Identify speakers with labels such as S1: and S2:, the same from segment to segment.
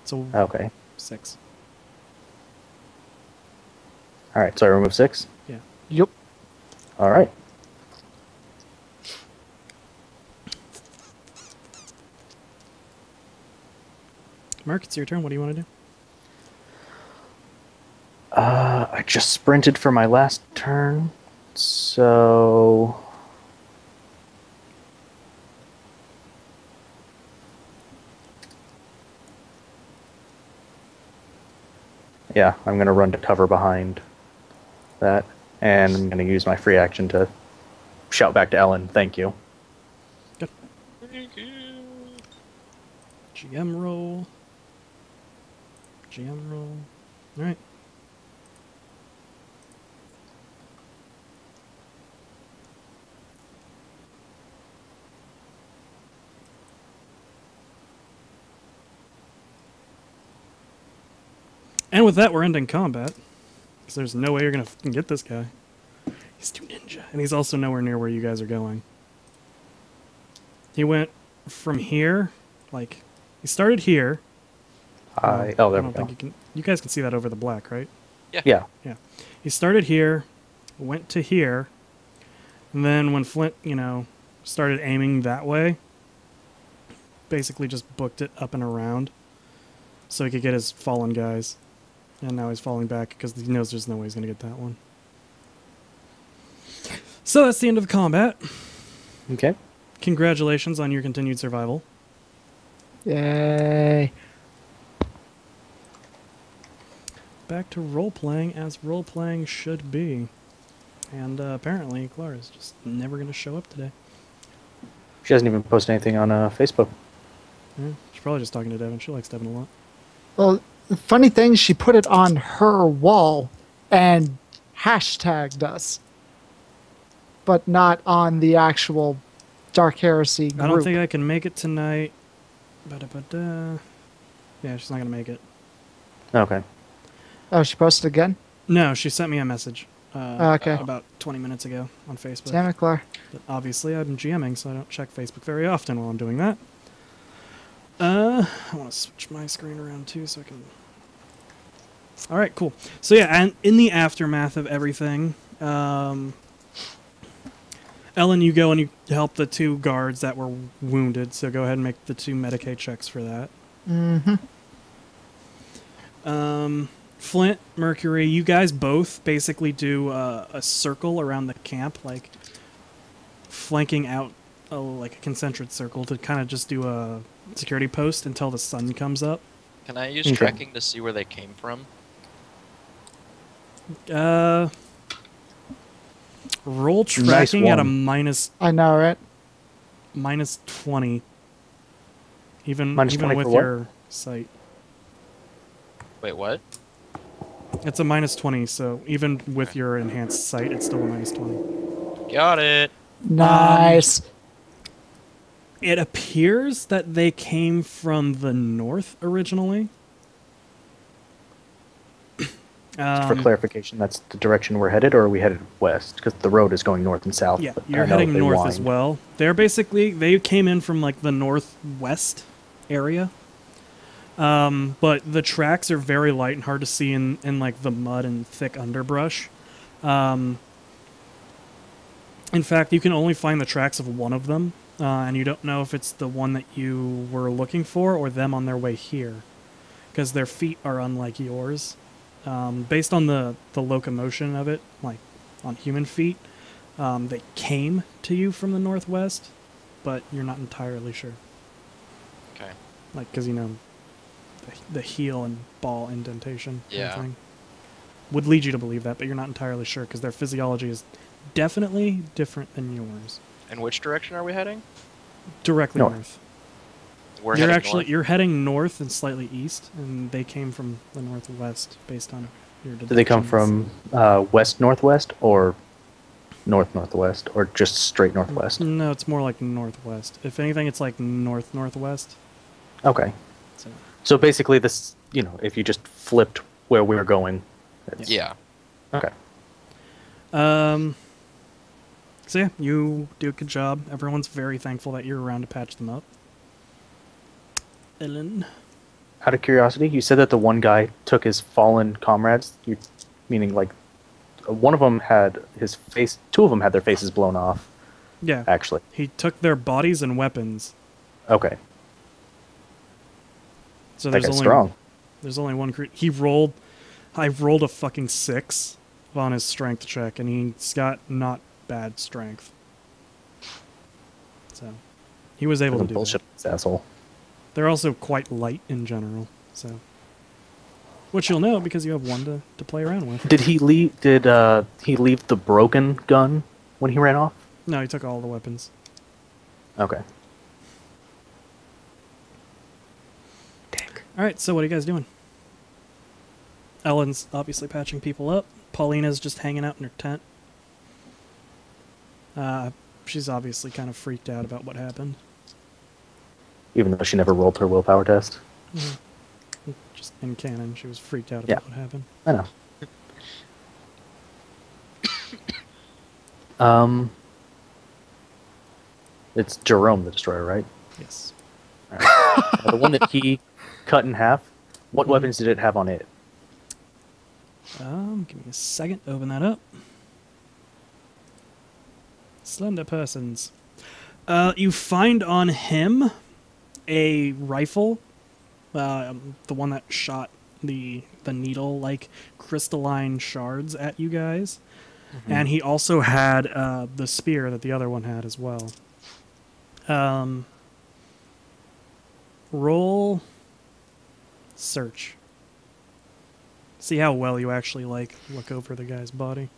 S1: So
S2: Okay.
S1: 6.
S2: All right, so I remove 6.
S1: Yeah.
S3: Yup.
S2: All right.
S1: Mark, it's your turn. What do you want to do?
S2: I just sprinted for my last turn, so yeah, I'm gonna run to cover behind that, and I'm gonna use my free action to shout back to Ellen, "Thank you."
S1: Good.
S4: Thank you.
S1: GM roll. GM roll. All right. And with that, we're ending combat. Because there's no way you're going to get this guy. He's too ninja. And he's also nowhere near where you guys are going. He went from here, like, he started here.
S2: Oh, there
S1: I don't
S2: we go.
S1: think you guys can see that over the black, right?
S2: Yeah.
S1: Yeah. He started here, went to here, and then when Flint, started aiming that way, basically just booked it up and around so he could get his fallen guys. And now he's falling back because he knows there's no way he's going to get that one. So that's the end of the combat.
S2: Okay.
S1: Congratulations on your continued survival.
S3: Yay.
S1: Back to role-playing as role-playing should be. And apparently Clara's just never going to show up today.
S2: She hasn't even posted anything on Facebook.
S1: Yeah, she's probably just talking to Devin. She likes Devin a lot.
S3: Well, the funny thing, she put it on her wall and hashtagged us, but not on the actual Dark Heresy group.
S1: I don't think I can make it tonight. Ba-da-ba-da. Yeah, she's not going to make it.
S2: Okay.
S3: Oh, she posted again?
S1: No, she sent me a message
S3: Okay.
S1: about 20 minutes ago on Facebook.
S3: Damn it, Claire.
S1: But obviously, I'm GMing, so I don't check Facebook very often while I'm doing that. I want to switch my screen around too so I can... Alright, cool. So yeah, and in the aftermath of everything, Ellen, you go and you help the 2 guards that were wounded, so go ahead and make the 2 Medicaid checks for that.
S3: Mm-hmm.
S1: Flint, Mercury, you guys both basically do a circle around the camp, like flanking out like a concentric circle to kind of just do a security post until the sun comes up.
S4: Can I use tracking to see where they came from?
S1: Roll tracking at a
S2: one.
S1: minus
S3: I know, right?
S1: minus 20. Even
S2: Minus
S1: even
S2: 20
S1: with
S2: for what?
S1: your sight.
S4: Wait, what?
S1: It's a minus 20, so even with your enhanced sight, it's still a minus 20.
S4: Got it.
S3: Nice.
S1: It appears that they came from the north originally.
S2: For clarification, that's the direction we're headed, or are we headed west? Because the road is going north and south.
S1: Yeah,
S2: but
S1: you're
S2: I know
S1: heading
S2: they
S1: north as
S2: wind.
S1: well. They came in from like the northwest area. But the tracks are very light and hard to see in like the mud and thick underbrush. In fact, you can only find the tracks of one of them, and you don't know if it's the one that you were looking for or them on their way here, because their feet are unlike yours. Based on the locomotion of it, like on human feet, they came to you from the northwest, but you're not entirely sure.
S4: Okay.
S1: Like, because the heel and ball indentation kind of
S4: Yeah.
S1: thing would lead you to believe that, but you're not entirely sure because their physiology is definitely different than yours.
S4: In which direction are we heading?
S1: Directly
S2: North.
S1: north.
S4: We're
S1: You're
S4: heading
S1: actually
S4: north?
S1: you're heading north and slightly east, and they came from the northwest based on your
S2: Do they come
S1: deductions.
S2: from west northwest or north northwest or just straight northwest?
S1: No, it's more like northwest. If anything, it's like north northwest.
S2: Okay.
S1: So
S2: So basically, this, if you just flipped where we were going. it's-
S4: Yeah.
S2: Okay.
S1: So yeah, you do a good job. Everyone's very thankful that you're around to patch them up. Ellen.
S2: Out of curiosity, you said that the one guy took his fallen comrades. You meaning like one of them had his face. Two of them had their faces blown off.
S1: Yeah.
S2: Actually.
S1: He took their bodies and weapons.
S2: Okay.
S1: So
S2: That
S1: there's
S2: guy's
S1: only
S2: strong.
S1: there's only one he rolled. I rolled a fucking 6 on his strength check, and he's got not bad strength. So he was able to do
S2: Bullshit,
S1: that.
S2: this asshole.
S1: They're also quite light in general, so which you'll know because you have one to play around with.
S2: Did he leave? Did he leave the broken gun when he ran off?
S1: No, he took all the weapons.
S2: Okay.
S1: All right, so what are you guys doing? Ellen's obviously patching people up. Paulina's just hanging out in her tent. She's obviously kind of freaked out about what happened.
S2: Even though she never rolled her willpower test.
S1: Just in canon, she was freaked out
S2: Yeah.
S1: about what happened.
S2: I know. It's Jerome the Destroyer, right?
S1: Yes.
S2: The one that he cut in half. What weapons did it have on it?
S1: Give me a second to open that up. Slender persons. You find on him a rifle, the one that shot the needle-like crystalline shards at you guys, and he also had the spear that the other one had as well. Roll search. See how well you actually look over the guy's body,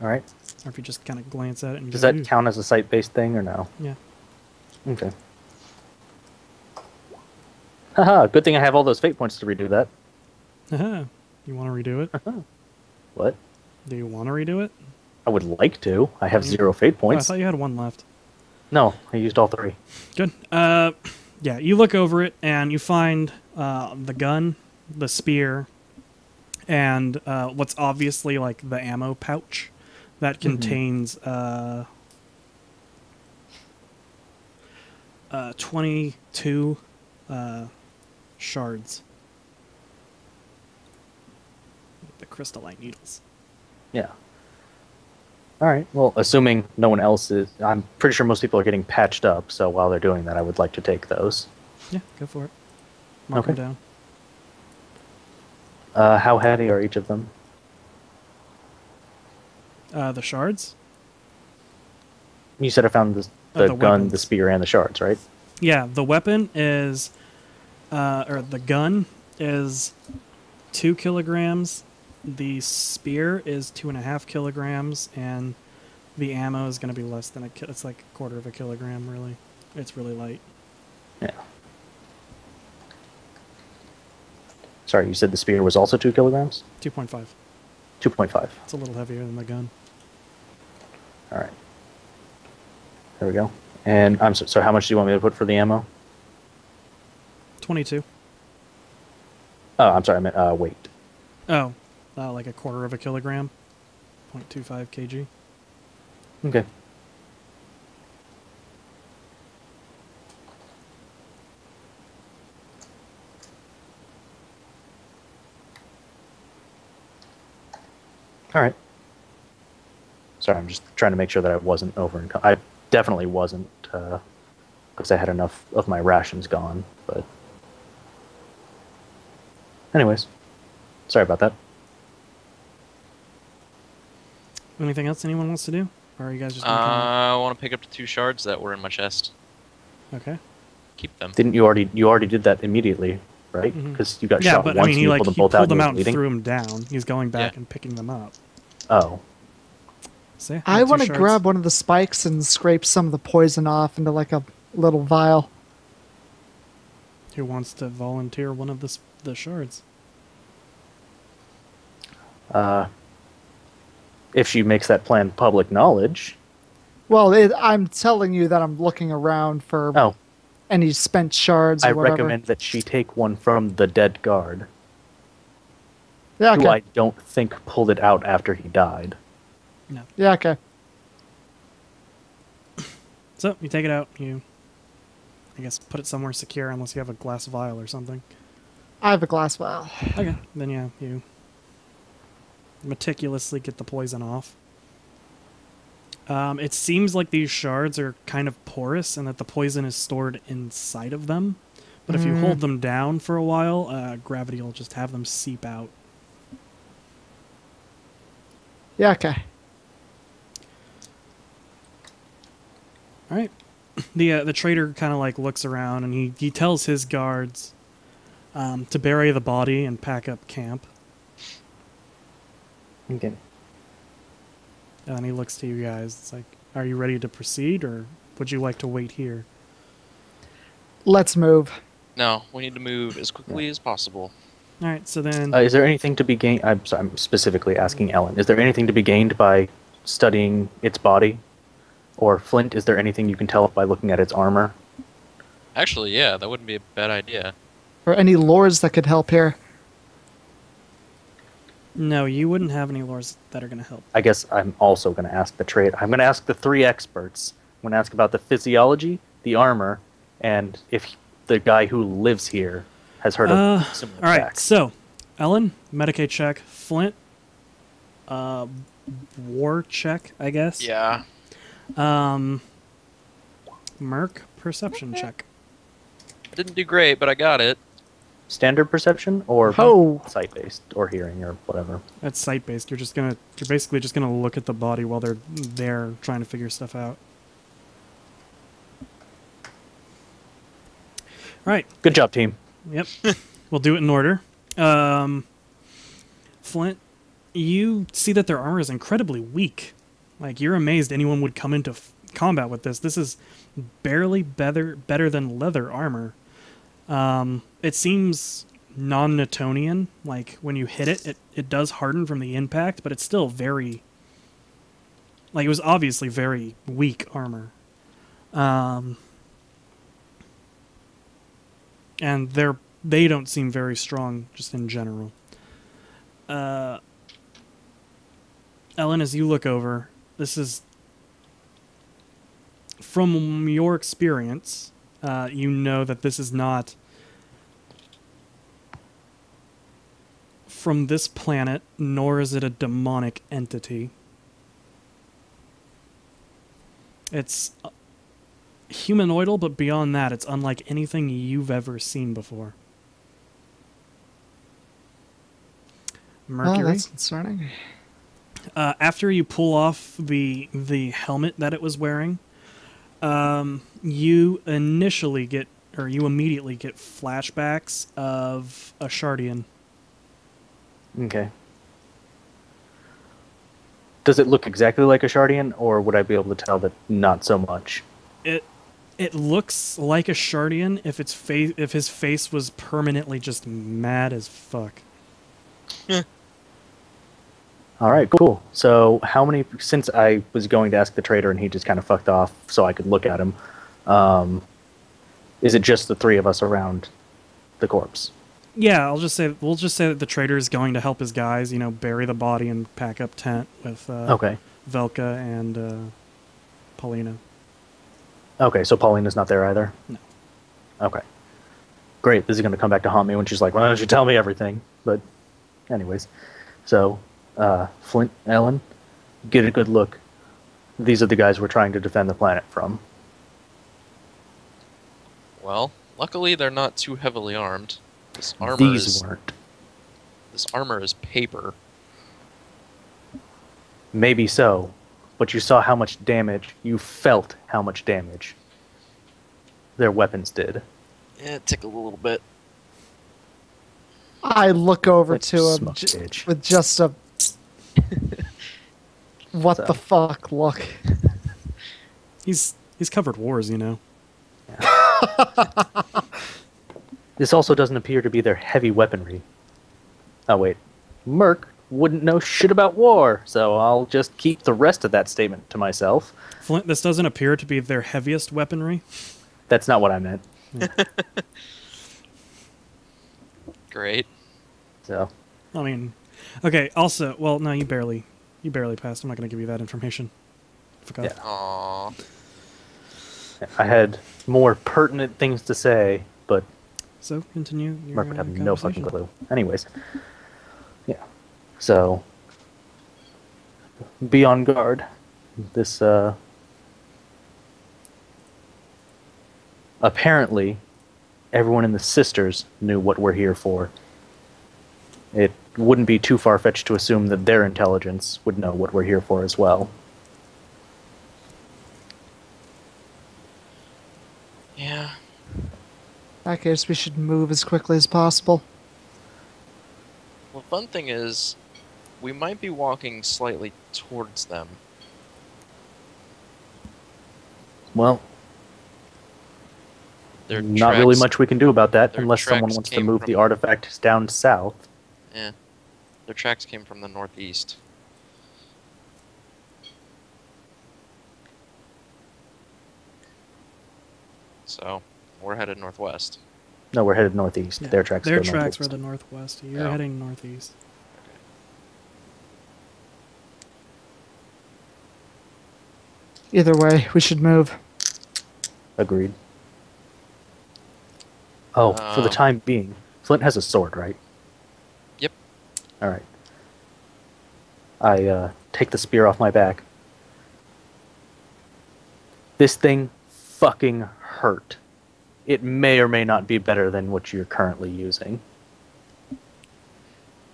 S2: All right.
S1: or if you just kind of glance at it and
S2: Does
S1: go,
S2: that
S1: "Ooh."
S2: count as a site-based thing or no?
S1: Yeah.
S2: Okay. Haha, good thing I have all those fate points to redo that.
S1: Haha. You want to redo it?
S2: What?
S1: Do you want to redo it?
S2: I would like to. I have
S1: Mm.
S2: 0 fate
S1: Oh, I
S2: points.
S1: thought you had one left.
S2: No, I used all 3.
S1: Good. Yeah, you look over it and you find the gun, the spear, and what's obviously like the ammo pouch that contains 22 shards. The crystalline needles.
S2: Yeah. All right. Well, assuming no one else is, I'm pretty sure most people are getting patched up. So while they're doing that, I would like to take those.
S1: Yeah, go for it. Mark them
S2: Okay.
S1: down.
S2: How heavy are each of them?
S1: The shards?
S2: You said I found the
S1: the
S2: gun,
S1: weapons.
S2: the spear, and the shards, right?
S1: Yeah, the weapon is, or the gun is 2 kilograms. The spear is 2.5 kilograms, and the ammo is going to be less than it's like a quarter of a kilogram, really. It's really light.
S2: Yeah. Sorry, you said the spear was also 2 kilograms?
S1: 2.5.
S2: 2.5.
S1: It's a little heavier than the gun.
S2: All right. There we go. And I'm so how much do you want me to put for the ammo?
S1: 22.
S2: Oh, I'm sorry, I meant weight.
S1: Oh, like a quarter of a kilogram. 0.25 kg.
S2: Okay. All right. Sorry, I'm just trying to make sure that I wasn't over. I definitely wasn't, because I had enough of my rations gone. But, anyways, sorry about that.
S1: Anything else anyone wants to do? Or are you guys just gonna
S4: I want to pick up the 2 shards that were in my chest.
S1: Okay.
S4: Keep them.
S2: Didn't you already? You already did that immediately, right?
S1: Mhm.
S2: Because you got
S1: Yeah,
S2: shot
S1: but
S2: once.
S1: I mean,
S2: and you
S1: he
S2: pulled them both
S1: them
S2: out
S1: out
S2: and
S1: and
S2: you were
S1: threw them down. He's going back
S4: Yeah.
S1: and picking them up.
S2: Oh,
S1: So yeah,
S3: I
S1: you have
S3: want
S1: 2
S3: to
S1: shards.
S3: grab one of the spikes and scrape some of the poison off into like a little vial.
S1: Who wants to volunteer one of the shards?
S2: if she makes that plan public knowledge.
S3: Well, I'm telling you that I'm looking around for
S2: Oh,
S3: any spent shards or
S2: I
S3: whatever.
S2: recommend that she take one from the dead guard,
S3: Yeah,
S2: who
S3: okay.
S2: I don't think pulled it out after he died.
S1: No.
S3: Yeah, okay.
S1: So you take it out. You, I guess, put it somewhere secure unless you have a glass vial or something.
S3: I have a glass vial.
S1: Okay, then yeah, you meticulously get the poison off. It seems like these shards are kind of porous and that the poison is stored inside of them. But if you hold them down for a while, gravity will just have them seep out.
S3: Yeah, okay.
S1: All right. The trader kind of like looks around and he tells his guards to bury the body and pack up camp.
S2: Okay.
S1: And he looks to you guys. It's like, are you ready to proceed, or would you like to wait here?
S3: Let's move.
S4: No, we need to move as quickly as possible.
S1: All right. So then,
S2: Is there anything to be gained? I'm specifically asking Ellen. Is there anything to be gained by studying its body? Or Flint, is there anything you can tell by looking at its armor?
S4: Actually, yeah, that wouldn't be a bad idea.
S3: Or any lores that could help here.
S1: no, you wouldn't have any lores that are going to help.
S2: I guess I'm also going to ask the trade. I'm going to ask the three experts. I'm going to ask about the physiology, the armor, and if the guy who lives here has heard of similar
S1: All right.
S2: attacks.
S1: So, Ellen, Medicaid check. Flint, war check, I guess.
S4: Yeah.
S1: Merc, perception check.
S4: Didn't do great, but I got it.
S2: Standard perception or
S3: Oh.
S2: sight-based or hearing or whatever.
S1: That's sight based. You're basically just gonna look at the body while they're there trying to figure stuff out. Right.
S2: Good job, team.
S1: Yep. We'll do it in order. Flint, you see that their armor is incredibly weak. Like, you're amazed anyone would come into combat with this. This is barely better than leather armor. It seems non-Newtonian. Like, when you hit it, it does harden from the impact, but it's still very... Like, it was obviously very weak armor. And they don't seem very strong, just in general. Ellen, as you look over, this is... From your experience, you know that this is not from this planet, nor is it a demonic entity. It's humanoidal, but beyond that, it's unlike anything you've ever seen before. Mercury.
S3: Oh, that's concerning.
S1: After you pull off the helmet that it was wearing, you immediately get flashbacks of a Shardian.
S2: Okay. Does it look exactly like a Shardian, or would I be able to tell that not so much?
S1: It looks like a Shardian if his face was permanently just mad as fuck.
S2: All right, cool. So how many, since I was going to ask the trader and he just kind of fucked off so I could look at him, is it just the three of us around the corpse?
S1: Yeah, we'll just say that the trader is going to help his guys, bury the body and pack up tent with
S2: Okay.
S1: Velka and Paulina.
S2: Okay, so Paulina's not there either?
S1: No.
S2: Okay. Great, this is going to come back to haunt me when she's like, why don't you tell me everything? But anyways, so Flint, Ellen, get a good look. These are the guys we're trying to defend the planet from.
S4: Well, luckily they're not too heavily armed. This armor
S2: These weren't.
S4: This armor is paper.
S2: Maybe so, but you saw how much damage, you felt how much damage their weapons did.
S4: Yeah, it tickled a little bit.
S3: I look over
S2: Let's
S3: to him
S2: smoke, bitch.
S3: with just a what
S2: So.
S3: the fuck look.
S1: He's covered wars,
S2: This also doesn't appear to be their heavy weaponry. Oh, wait. Merc wouldn't know shit about war, so I'll just keep the rest of that statement to myself.
S1: Flint, this doesn't appear to be their heaviest weaponry.
S2: That's not what I meant.
S4: Great.
S2: So,
S1: I mean, okay. Also, well, no, you barely passed. I'm not going to give you that information. Forgot.
S2: Yeah.
S4: Aww.
S2: I had more pertinent things to say, but
S1: So continue your
S2: Mark would have no fucking
S1: conversation.
S2: clue. Anyways, yeah. So be on guard. This apparently everyone in the Sisters knew what we're here for. It wouldn't be too far-fetched to assume that their intelligence would know what we're here for as well.
S4: Yeah.
S3: In that case, we should move as quickly as possible.
S4: Well, fun thing is, we might be walking slightly towards them.
S2: Well,
S4: Their
S2: not really
S4: tracks-
S2: much we can do about that
S4: their
S2: unless someone
S4: tracks
S2: wants to
S4: came
S2: move
S4: from-
S2: the artifact down south.
S4: Yeah. Their tracks came from the northeast. So, we're headed northwest.
S2: No, we're headed northeast.
S1: Yeah.
S2: Their tracks
S1: Their
S2: go
S1: tracks
S2: northeast.
S1: were the northwest. You're
S4: Oh.
S1: heading northeast.
S3: Either way, we should move.
S2: Agreed. Oh, for the
S4: Um,
S2: time being, Flint has a sword, right?
S4: Yep.
S2: All right. I take the spear off my back. This thing fucking hurt. It may or may not be better than what you're currently using.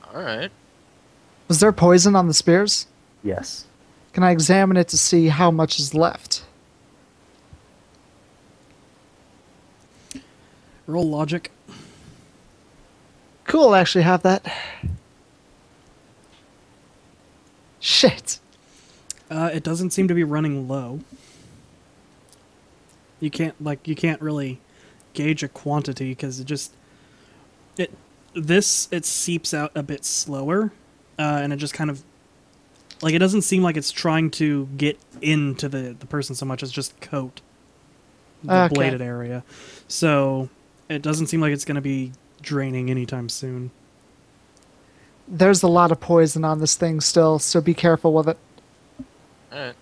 S4: Alright.
S3: Was there poison on the spears?
S2: Yes.
S3: Can I examine it to see how much is left?
S1: Roll logic.
S3: Cool, I actually have that. Shit.
S1: It doesn't seem to be running low. You can't really gauge a quantity because it seeps out a bit slower, and it just kind of it doesn't seem like it's trying to get into the person so much as just coat the
S3: Okay.
S1: bladed area. So it doesn't seem like it's going to be draining anytime soon.
S3: There's a lot of poison on this thing still, so be careful with it.
S4: Alright.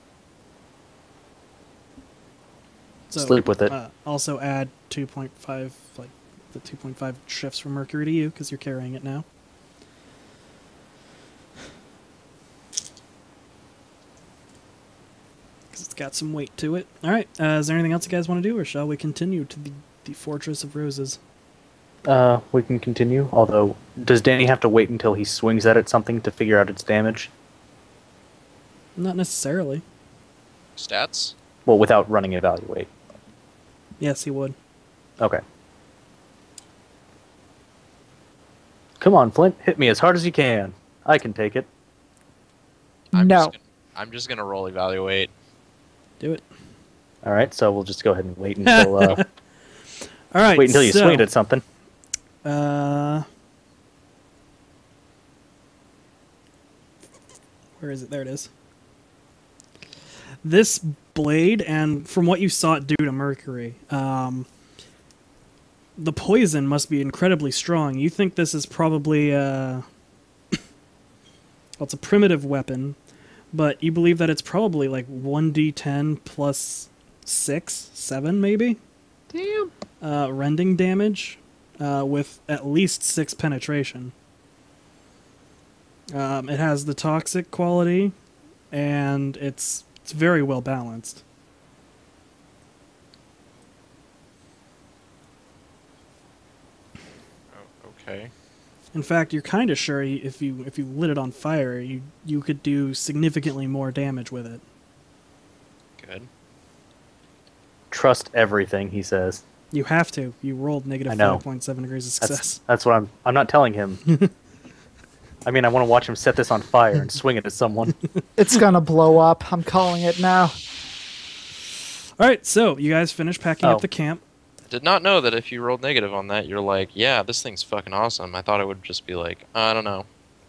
S1: So,
S2: Sleep with it.
S1: Also add 2.5, the 2.5 shifts from Mercury to you because you're carrying it now. Because it's got some weight to it. All right. Is there anything else you guys want to do, or shall we continue to the Fortress of Roses?
S2: We can continue. Although, does Danny have to wait until he swings at it something to figure out its damage?
S1: Not necessarily.
S4: Stats?
S2: Well, without running evaluate.
S1: Yes, he would.
S2: Okay. Come on, Flint. Hit me as hard as you can. I can take it.
S3: No.
S4: I'm just gonna roll evaluate.
S1: Do it.
S2: All right, so we'll just go ahead and wait until
S1: All right.
S2: wait until you
S1: so,
S2: swing it at something.
S1: Where is it? There it is. This blade, and from what you saw it do to Mercury, the poison must be incredibly strong. You think this is probably well, it's a primitive weapon, but you believe that it's probably like 1d10 plus 6, 7 maybe?
S3: Damn.
S1: Rending damage with at least 6 penetration. It has the toxic quality, and it's very well balanced.
S4: Oh, okay.
S1: In fact, you're kind of sure if you lit it on fire, you could do significantly more damage with it.
S4: Good.
S2: Trust everything he says.
S1: You have to. You rolled negative
S2: I know.
S1: 5.7 degrees of success.
S2: That's what I'm not telling him. I mean, I want to watch him set this on fire and swing it at someone.
S3: It's gonna blow up. I'm calling it now.
S1: All right, so you guys finish packing
S2: Oh.
S1: up the camp.
S4: Did not know that if you rolled negative on that, you're like, yeah, this thing's fucking awesome. I thought it would just be like, I don't know.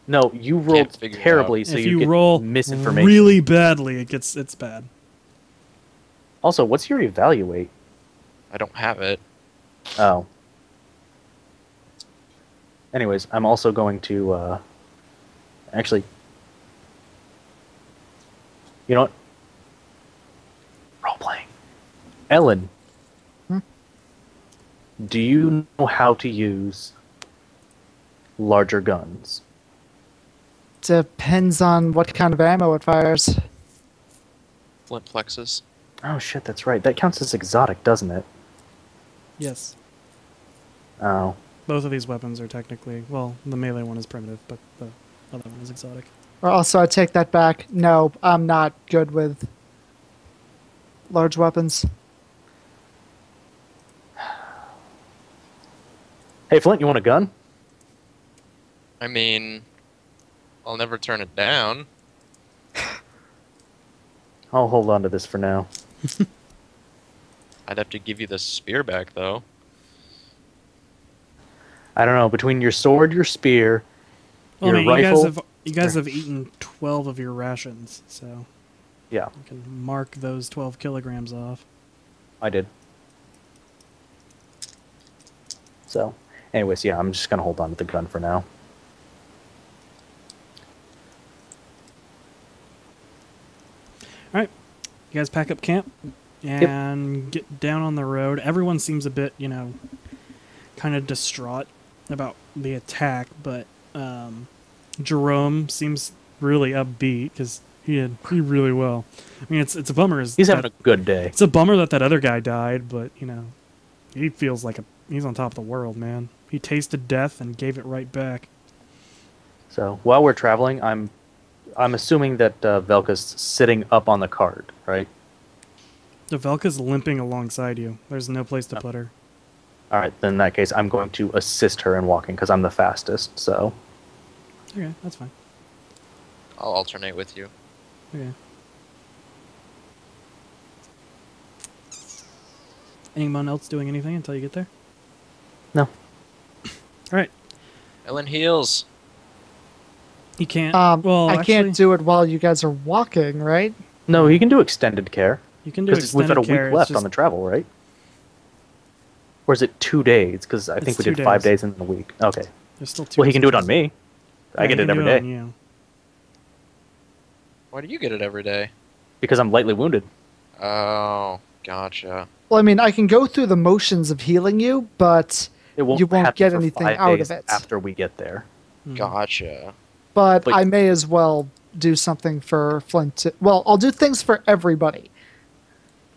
S2: No, you rolled
S4: figure it
S2: terribly,
S4: out.
S2: so
S1: if
S2: you
S1: you
S2: get
S1: roll
S2: misinformation.
S1: really badly, it's bad.
S2: Also, what's your evaluate?
S4: I don't have it.
S2: Oh. Anyways, I'm also going to, actually, you know what? Role playing. Ellen.
S3: Hmm?
S2: Do you know how to use larger guns?
S3: Depends on what kind of ammo it fires.
S4: Flint plexus.
S2: Oh shit, that's right. That counts as exotic, doesn't it?
S1: Yes.
S2: Oh.
S1: Both of these weapons are technically, well, the melee one is primitive, but the other one is exotic.
S3: Or also, I take that back. No, I'm not good with large weapons.
S2: Hey, Flint, you want a gun?
S4: I mean, I'll never turn it down.
S2: I'll hold on to this for now.
S4: I'd have to give you the spear back, though.
S2: I don't know, between your sword, your spear,
S1: Well,
S2: your
S1: I mean,
S2: rifle...
S1: you guys have eaten 12 of your rations, so
S2: Yeah,
S1: you can mark those 12 kilograms off.
S2: I did. So, anyways, yeah, I'm just going to hold on to the gun for now.
S1: All right, you guys pack up camp and get down on the road. Everyone seems a bit, kind of distraught about the attack, but Jerome seems really upbeat because he did really well. I mean, it's a bummer.
S2: He's having a good day.
S1: It's a bummer that other guy died, but he feels like he's on top of the world, man. He tasted death and gave it right back.
S2: So, while we're traveling, I'm assuming that Velka's sitting up on the cart, right?
S1: The Velka's limping alongside you. There's no place to put her.
S2: All right, then in that case, I'm going to assist her in walking because I'm the fastest, so...
S1: Okay, that's fine.
S4: I'll alternate with you.
S1: Okay. Anyone else doing anything until you get there?
S2: No.
S1: All right.
S4: Ellen heals.
S1: You can't.
S3: I
S1: actually,
S3: can't do it while you guys are walking, right?
S2: No, he can do extended care.
S1: You can do
S2: Because we've
S1: extended
S2: got a
S1: care.
S2: week
S1: It's
S2: left
S1: just,
S2: on the travel, right? Or is it 2 days? Because I think
S1: It's
S2: we did
S1: 2
S2: 5
S1: days.
S2: days in a week. Okay.
S1: There's still 2.
S2: Well, he can do it on me. I
S1: Yeah,
S2: get
S1: he
S2: it
S1: can
S2: every
S1: do
S2: day.
S1: on you.
S4: Why do you get it every day?
S2: Because I'm lightly wounded.
S4: Oh, gotcha.
S3: Well, I mean, I can go through the motions of healing you, but
S2: It won't
S3: you won't
S2: happen
S3: get
S2: for
S3: anything
S2: 5
S3: out
S2: days
S3: of it.
S2: after we get there.
S1: Mhm.
S4: Gotcha.
S3: But
S2: Wait.
S3: I may as well do something for Flint. Well, I'll do things for everybody.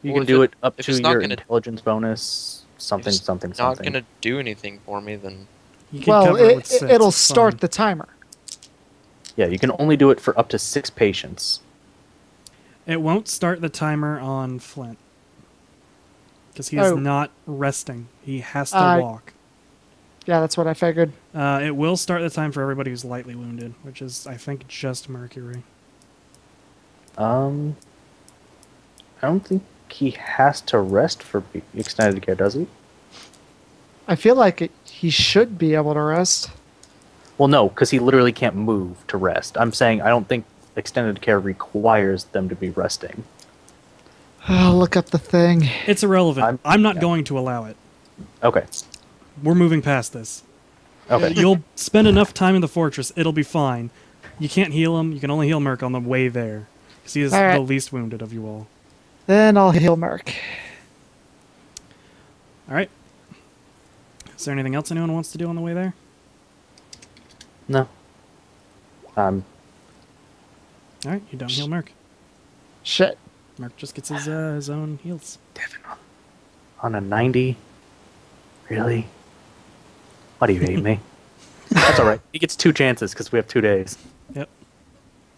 S2: You
S4: Well,
S2: can
S4: if
S2: do
S4: it-
S2: it up
S4: if
S2: to
S4: it's not
S2: your
S4: gonna-
S2: intelligence bonus, something,
S4: it's
S2: something,
S4: Not
S2: something.
S4: gonna do anything for me, then.
S1: You can
S3: Well,
S1: cover it with 6.
S3: it'll
S1: It's
S3: start
S1: fine.
S3: the timer.
S2: Yeah, you can only do it for up to 6 patients.
S1: It won't start the timer on Flint. Because he is
S3: Oh.
S1: not resting. He has to
S3: I-
S1: walk.
S3: Yeah, that's what I figured.
S1: It will start the time for everybody who's lightly wounded, which is, I think, just Mercury.
S2: I don't think he has to rest for extended care, does he?
S3: I feel like he should be able to rest.
S2: Well, no, because he literally can't move to rest. I'm saying I don't think extended care requires them to be resting.
S3: I'll look up the thing.
S1: It's irrelevant. I'm not
S2: yeah.
S1: going to allow it.
S2: Okay.
S1: We're moving past this.
S2: Okay.
S1: You'll spend enough time in the fortress. It'll be fine. You can't heal him. You can only heal Merc on the way there. Because he is
S3: All right.
S1: the least wounded of you all.
S3: Then I'll heal Merc.
S1: All right. Is there anything else anyone wants to do on the way there?
S2: No.
S1: All right, you don't heal Merc.
S3: Shit.
S1: Merc just gets his own heals.
S2: Devin, on a 90? Really? Why do you hate me? That's alright. He gets 2 chances because we have 2 days.
S1: Yep.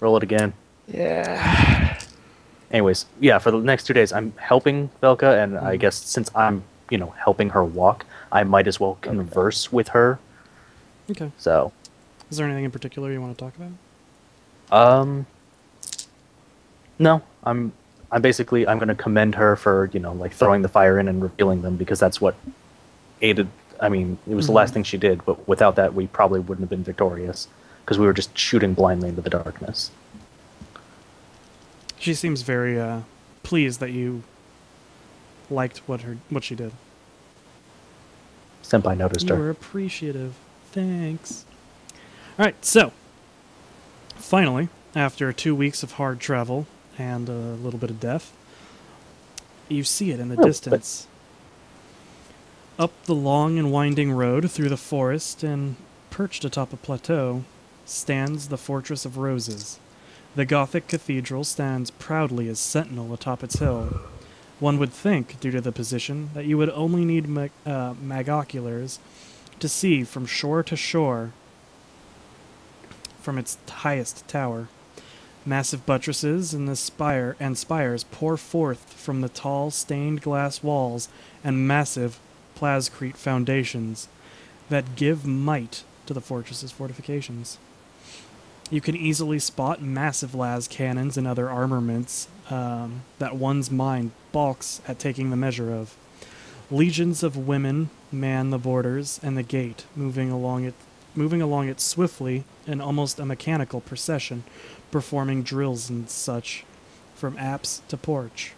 S2: Roll it again.
S3: Yeah.
S2: Anyways, yeah, for the next 2 days, I'm helping Velka, and I
S1: Mhm.
S2: guess since I'm, helping her walk, I might as well converse with her.
S1: Okay.
S2: So,
S1: Is there anything in particular you want to talk about?
S2: no, I'm basically, I'm going to commend her for, like throwing the fire in and revealing them because that's what aided, it was the last thing she did, but without that, we probably wouldn't have been victorious because we were just shooting blindly into the darkness.
S1: She seems very pleased that you liked what she did.
S2: Senpai noticed
S1: You
S2: her.
S1: were appreciative. Thanks. All right, so finally, after 2 weeks of hard travel and a little bit of death, you see it in the
S2: Oh, but-
S1: distance. Up the long and winding road through the forest and perched atop a plateau stands the Fortress of Roses. The Gothic cathedral stands proudly as sentinel atop its hill. One would think, due to the position, that you would only need magoculars to see from shore to shore from its highest tower. Massive buttresses and spires pour forth from the tall stained glass walls and massive plascrete foundations that give might to the fortress's fortifications. You can easily spot massive las cannons and other armaments that one's mind balks at taking the measure of. Legions of women man the borders and the gate, moving along it swiftly in almost a mechanical procession, performing drills and such, from apse to porch.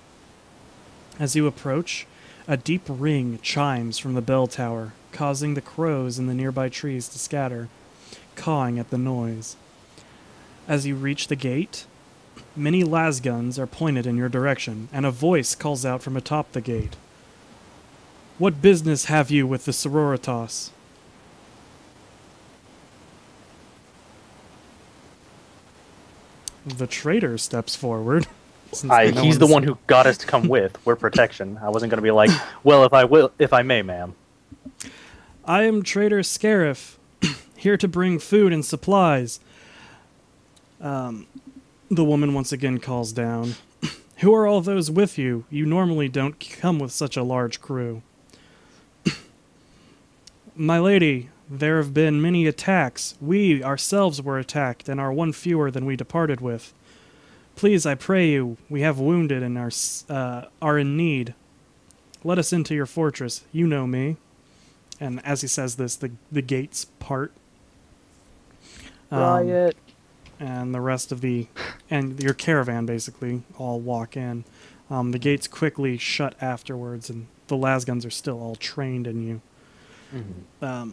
S1: As you approach, a deep ring chimes from the bell tower, causing the crows in the nearby trees to scatter, cawing at the noise. As you reach the gate, many lasguns are pointed in your direction, and a voice calls out from atop the gate. "What business have you with the sororitas?" The traitor steps forward.
S2: He's the one who got us to come with. We're protection. I wasn't going to be like, well, if I may, ma'am.
S1: "I am Trader Scarif, here to bring food and supplies." The woman once again calls down. "Who are all those with you? You normally don't come with such a large crew." "My lady, there have been many attacks. We ourselves were attacked and are one fewer than we departed with. Please, I pray you, we have wounded and are in need. Let us into your fortress. You know me." And as he says this, the gates part.
S2: Riot.
S1: And the rest of and your caravan basically all walk in. The gates quickly shut afterwards, and the lasguns are still all trained in you.
S2: Mm-hmm.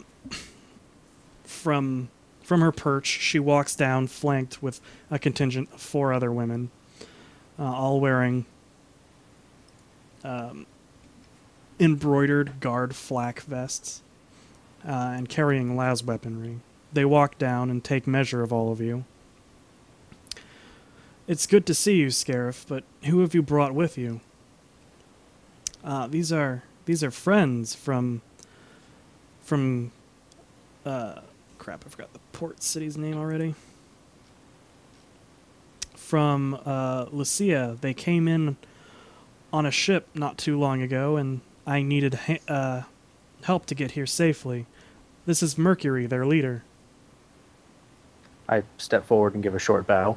S1: From her perch, she walks down, flanked with a contingent of 4 other women, all wearing embroidered guard flak vests and carrying las weaponry. They walk down and take measure of all of you. "It's good to see you, Scarif, but who have you brought with you?" These are friends from crap, I forgot the port city's name already. From Lucia. They came in on a ship not too long ago, and I needed help to get here safely. This is Mercury, their leader."
S2: I step forward and give a short bow.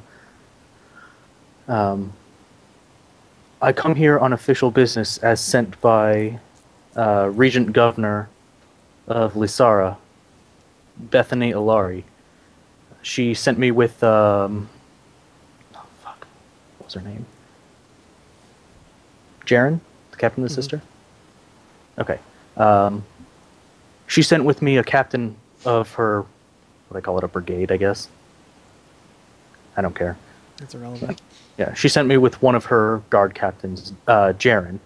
S2: I come here on official business as sent by Regent Governor of Lysara, Bethany Ilari. She sent me with, what was her name? Jaren, the captain of the sister? Okay. She sent with me a captain of her, what do they call it, a brigade, I guess? I don't care.
S1: That's irrelevant.
S2: Yeah, she sent me with one of her guard captains, Jaren.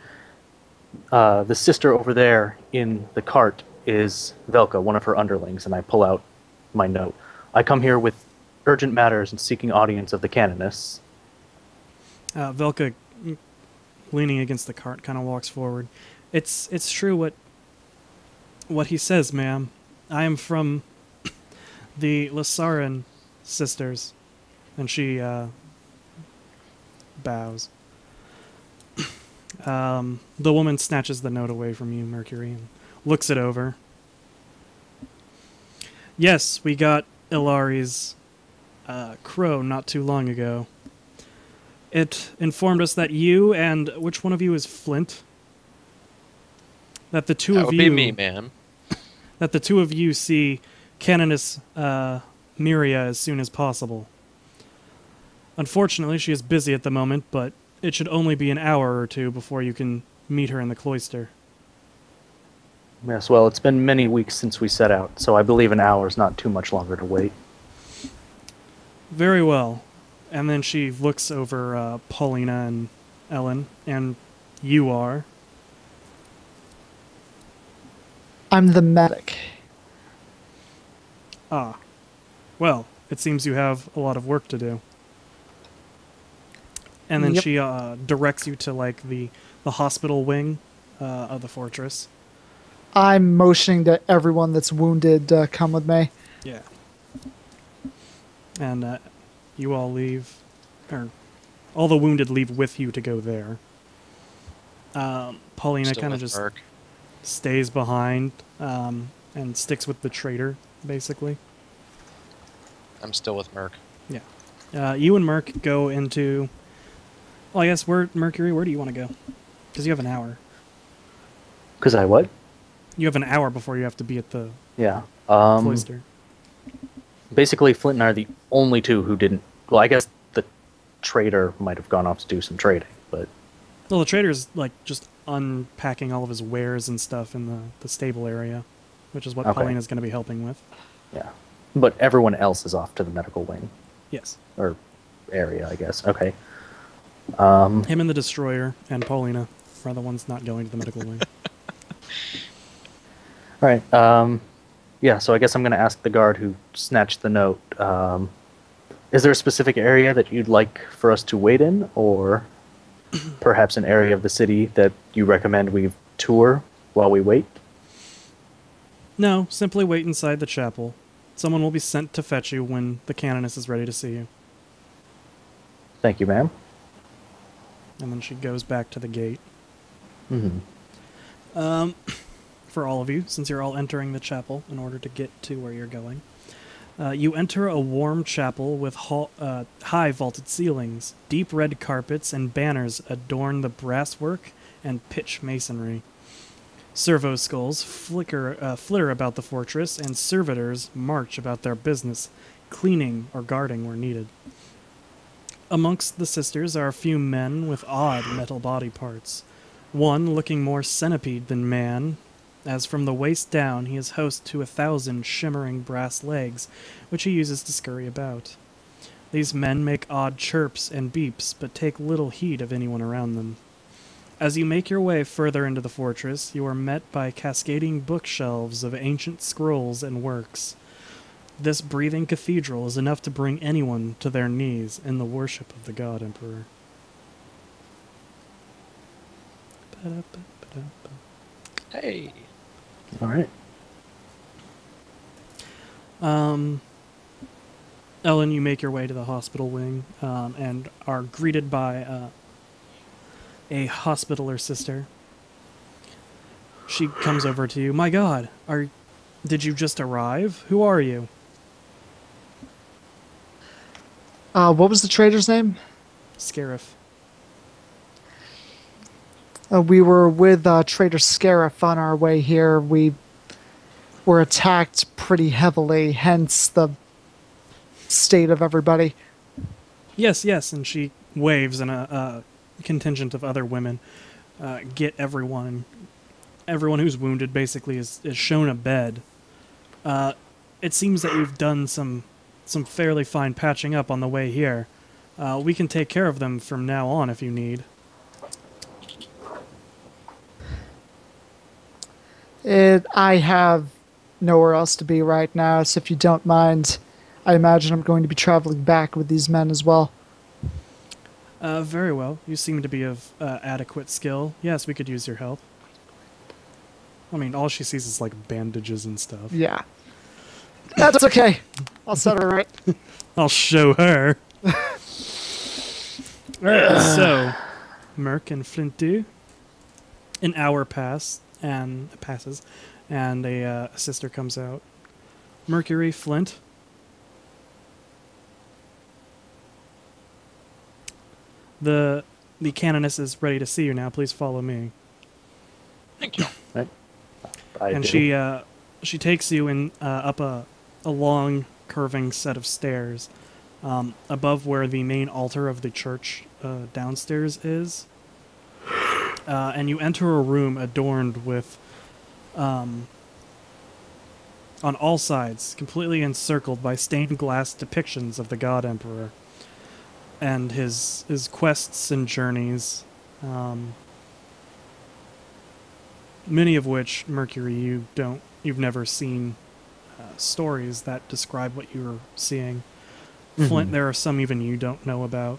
S2: The sister over there in the cart is Velka, one of her underlings, and I pull out my note. "I come here with urgent matters and seeking audience of the canoness."
S1: Velka, leaning against the cart, kind of walks forward. It's true what he says, ma'am. I am from the Lysaran sisters." And she bows. The woman snatches the note away from you, Mercury, and looks it over. "Yes, we got Ilari's crow not too long ago. It informed us that you and... which one of you is Flint? That the two
S4: That
S1: of
S4: would
S1: you...
S4: be me, man.
S1: That the two of you see Canoness Miria as soon as possible. Unfortunately, she is busy at the moment, but it should only be an hour or 2 before you can meet her in the cloister."
S2: Yes, well, it's been many weeks since we set out, so I believe an hour is not too much longer to wait.
S1: "Very well." And then she looks over Paulina and Ellen, and you are...
S3: I'm the medic.
S1: Ah. Well, it seems you have a lot of work to do. And then
S3: Yep.
S1: she directs you to like the hospital wing of the fortress.
S3: I'm motioning to everyone that's wounded to come with me.
S1: Yeah. And you all leave, or all the wounded leave with you to go there. Paulina
S4: Still
S1: kind of
S4: with
S1: just
S4: Merc.
S1: stays behind and sticks with the traitor, basically.
S4: I'm still with Merc.
S1: Yeah. You and Merc go into... Well, I guess Mercury, where do you want to go? Because you have an hour.
S2: Because I what?
S1: You have an hour before you have to be at the
S2: Yeah.
S1: cloister.
S2: Basically, Flint and I are the only two who didn't. Well, I guess the trader might have gone off to do some trading, but
S1: Well, the trader's like just unpacking all of his wares and stuff in the stable area, which is what
S2: Okay.
S1: Paulina's going to be helping with.
S2: yeah. But everyone else is off to the medical wing
S1: Yes.
S2: or area, I guess. Okay.
S1: Him and the destroyer and Paulina are the ones not going to the medical wing.
S2: All right. Yeah. So I guess I'm going to ask the guard who snatched the note. Is there a specific area that you'd like for us to wait in, or perhaps an area of the city that you recommend we tour while we wait?
S1: No, simply wait inside the chapel. Someone will be sent to fetch you when the canoness is ready to see you.
S2: Thank you, ma'am.
S1: And then she goes back to the gate.
S2: Mm-hmm.
S1: For all of you, since you're all entering the chapel in order to get to where you're going. You enter a warm chapel with high vaulted ceilings. Deep red carpets and banners adorn the brasswork and pitch masonry. Servo skulls flitter about the fortress, and servitors march about their business, cleaning or guarding where needed. Amongst the sisters are a few men with odd metal body parts. One looking more centipede than man, as from the waist down he is host to 1,000 shimmering brass legs, which he uses to scurry about. These men make odd chirps and beeps, but take little heed of anyone around them. As you make your way further into the fortress, you are met by cascading bookshelves of ancient scrolls and works. This breathing cathedral is enough to bring anyone to their knees in the worship of the God Emperor.
S4: Hey!
S2: All right.
S1: Ellen, you make your way to the hospital wing and are greeted by a hospitaler sister. She comes over to you. My God, did you just arrive? Who are you?
S3: What was the trader's name?
S1: Scarif.
S3: We were with Trader Scarif on our way here. We were attacked pretty heavily, hence the state of everybody.
S1: Yes, yes, and she waves, and a contingent of other women get everyone who's wounded basically is shown a bed. It seems that you've done some fairly fine patching up on the way here. We can take care of them from now on if you need.
S3: I have nowhere else to be right now, so if you don't mind, I imagine I'm going to be traveling back with these men as well.
S1: Very well. You seem to be of adequate skill. Yes, we could use your help. I mean, all she sees is like bandages and stuff.
S3: Yeah. That's okay. I'll set her right.
S1: I'll show her. Alright, so Merc and Flint do. An hour passes, and a sister comes out. Mercury, Flint. The canoness is ready to see you now. Please follow me.
S4: Thank you.
S2: Right.
S1: And she takes you in up a long curving set of stairs above where the main altar of the church downstairs is. And you enter a room adorned with, on all sides, completely encircled by stained glass depictions of the God Emperor and his quests and journeys. many of which, Mercury, you've never seen stories that describe what you were seeing. Flint, there are some even you don't know about.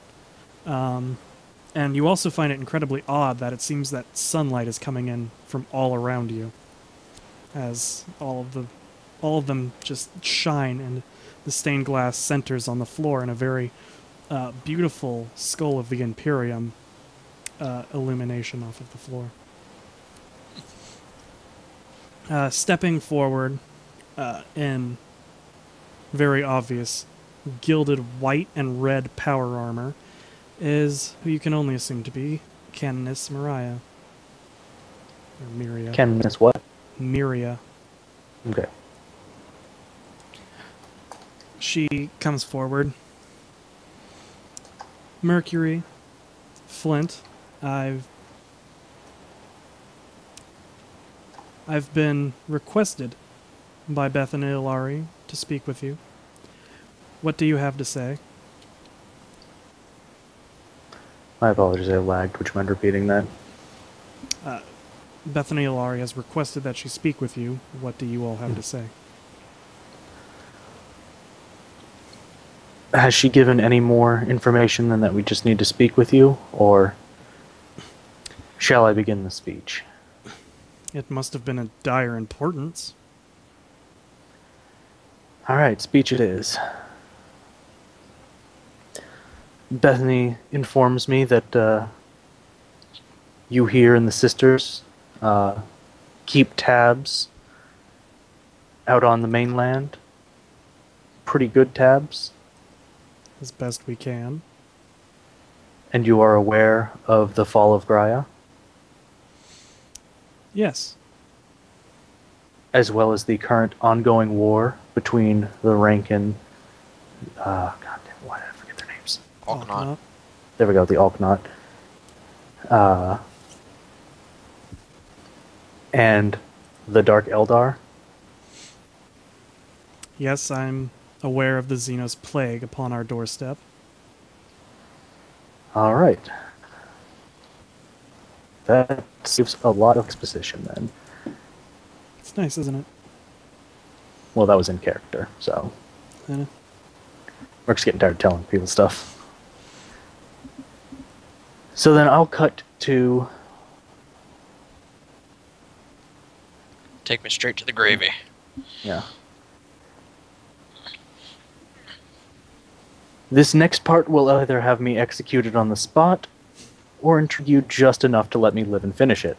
S1: And you also find it incredibly odd that it seems that sunlight is coming in from all around you, as all of them just shine, and the stained glass centers on the floor in a very beautiful skull of the Imperium illumination off of the floor. Stepping forward in very obvious gilded white and red power armor is who you can only assume to be Canoness Miria. Or Miria.
S2: Canoness what?
S1: Miria.
S2: Okay.
S1: She comes forward. Mercury, Flint, I've been requested by Bethany Ilari to speak with you. What do you have to say?
S2: My apologies, I lagged. Would you mind repeating that?
S1: Bethany Ilari has requested that she speak with you. What do you all have to say?
S2: Has she given any more information than that we just need to speak with you, or shall I begin the speech?
S1: It must have been of dire importance.
S2: All right, speech it is. Bethany informs me that you here and the sisters keep tabs out on the mainland. Pretty good tabs.
S1: As best we can.
S2: And you are aware of the fall of Graia?
S1: Yes.
S2: As well as the current ongoing war between the Rankin... God damn, why did I forget their names?
S4: Alkanaut.
S2: There we go, the Alkanaut. And the Dark Eldar.
S1: Yes, I'm aware of the Xenos plague upon our doorstep.
S2: All right. That gives a lot of exposition then.
S1: It's nice, isn't it?
S2: Well, that was in character, so... We're just getting tired of telling people stuff. So then I'll cut to...
S4: Take me straight to the gravy.
S2: Yeah. This next part will either have me executed on the spot, or intrigue you just enough to let me live and finish it.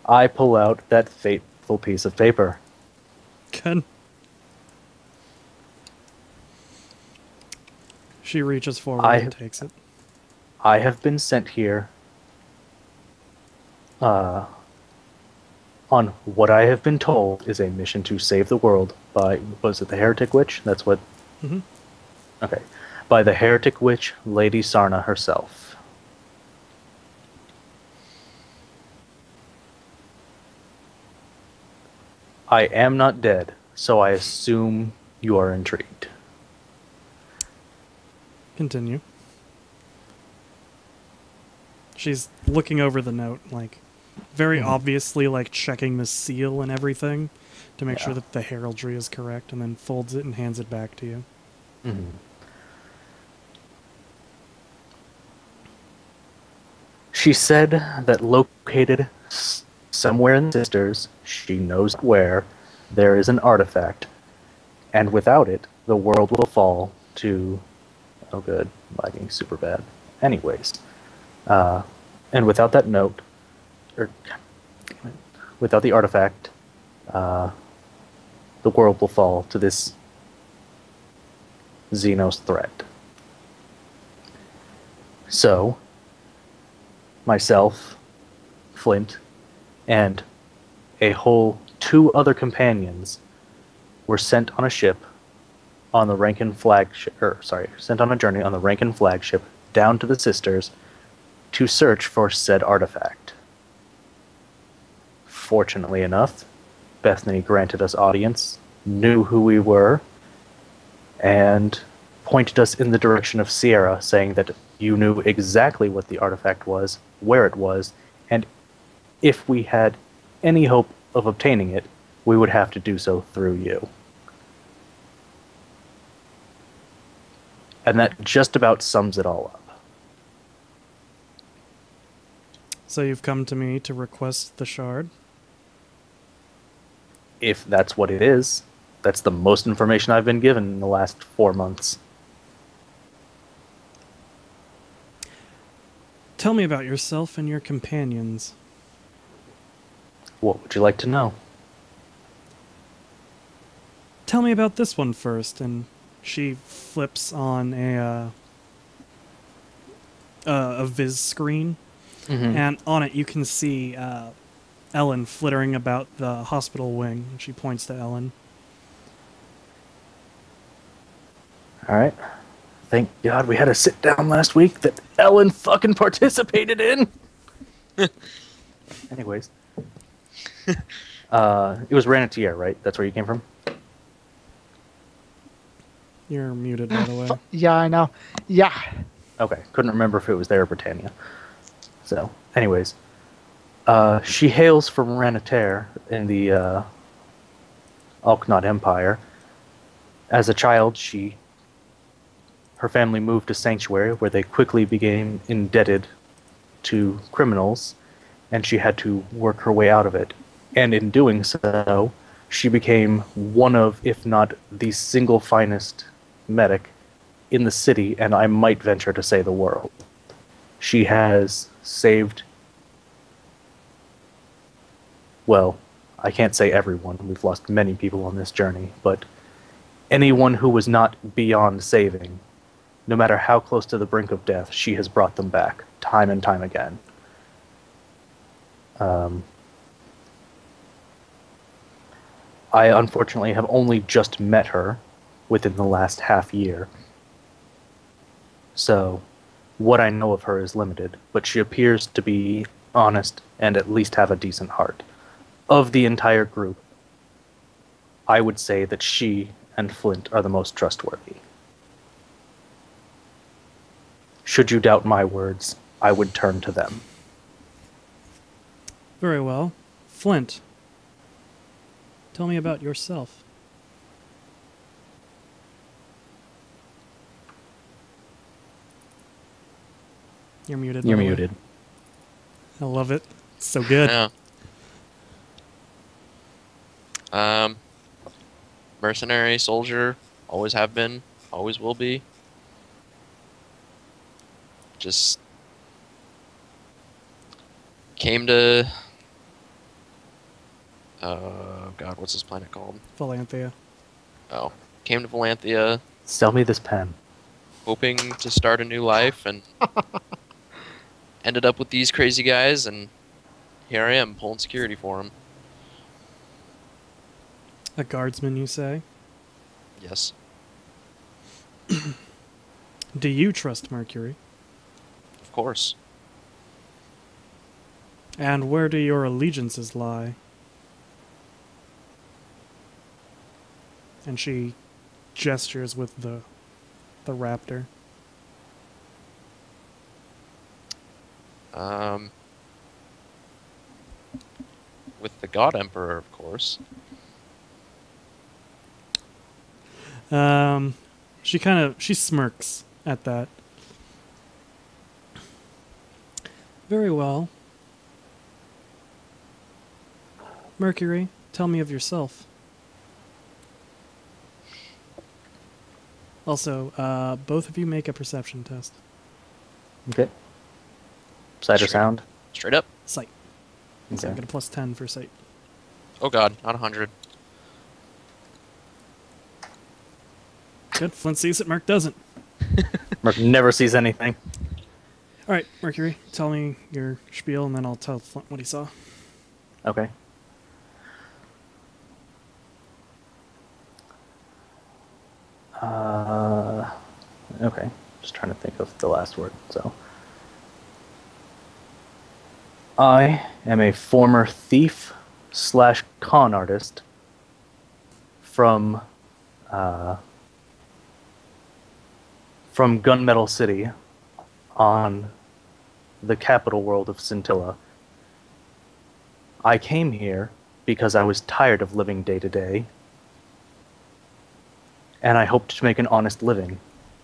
S2: I pull out that fateful piece of paper.
S1: Good. She reaches forward and takes it.
S2: I have been sent here on what I have been told is a mission to save the world by, was it the Heretic Witch? That's what...
S1: Mm-hmm.
S2: Okay. By the Heretic Witch, Lady Sarna herself. I am not dead, so I assume you are intrigued.
S1: Continue. She's looking over the note, like, very obviously, like, checking the seal and everything to make sure that the heraldry is correct, and then folds it and hands it back to you.
S2: Mm-hmm. She said that located somewhere in the Sisters, she knows where, there is an artifact, and without it, the world will fall to... Oh good, lagging super bad. Anyways, and without that note, or without the artifact, the world will fall to this Xenos threat. So, myself, Flint, and a whole 2 other companions were sent on a ship on the Rankin flagship, sent on a journey on the Rankin flagship down to the Sisters to search for said artifact. Fortunately enough, Bethany granted us audience, knew who we were, and pointed us in the direction of Sierra, saying that you knew exactly what the artifact was, where it was, and if we had any hope of obtaining it, we would have to do so through you. And that just about sums it all up.
S1: So you've come to me to request the shard?
S2: If that's what it is, that's the most information I've been given in the last 4 months.
S1: Tell me about yourself and your companions.
S2: What would you like to know?
S1: Tell me about this one first, and she flips on a viz screen, and on it you can see Ellen flittering about the hospital wing, and she points to Ellen.
S2: All right. Thank God we had a sit down last week that Ellen fucking participated in. Anyways. It was Ranatier, right? That's where you came from?
S1: You're muted, by the way.
S3: Yeah, I know. Yeah.
S2: Okay. Couldn't remember if it was there or Britannia. So, anyways. She hails from Ranatier in the Alknot Empire. As a child, her family moved to Sanctuary, where they quickly became indebted to criminals, and she had to work her way out of it. And in doing so, she became one of, if not the single finest medic in the city, and I might venture to say the world. She has saved, well, I can't say everyone, we've lost many people on this journey, but anyone who was not beyond saving, no matter how close to the brink of death, she has brought them back, time and time again. I unfortunately have only just met her within the last half year. So, what I know of her is limited, but she appears to be honest and at least have a decent heart. Of the entire group, I would say that she and Flint are the most trustworthy. Should you doubt my words, I would turn to them.
S1: Very well. Flint, tell me about yourself. You're muted.
S2: You're
S1: by the way.
S2: muted.
S1: I love it. It's so good.
S4: Yeah. Mercenary, soldier, always have been, always will be. Just came to God, what's this planet called?
S1: Valanthea.
S4: Oh. Came to Valanthea
S2: Sell me this pen.
S4: hoping to start a new life and ended up with these crazy guys, and here I am pulling security for them.
S1: A guardsman, you say?
S4: Yes.
S1: Do you trust Mercury?
S4: Of course.
S1: And where do your allegiances lie? And she gestures with the raptor.
S4: With the God Emperor, of course.
S1: She smirks at that. Very well. Mercury, tell me of yourself. Also, both of you make a perception test.
S2: Okay. Sight or
S4: Sure.
S2: sound?
S4: Straight up.
S1: Sight. So I
S2: Okay.
S1: get a plus 10 for sight.
S4: Oh god, not 100.
S1: Good. Flint sees it, Merc doesn't.
S2: Merc never sees anything.
S1: Alright, Mercury, tell me your spiel and then I'll tell Flint what he saw.
S2: Okay. Okay. Just trying to think of the last word. So, I am a former thief / con artist from Gunmetal City on the capital world of Scintilla. I came here because I was tired of living day to day, and I hoped to make an honest living.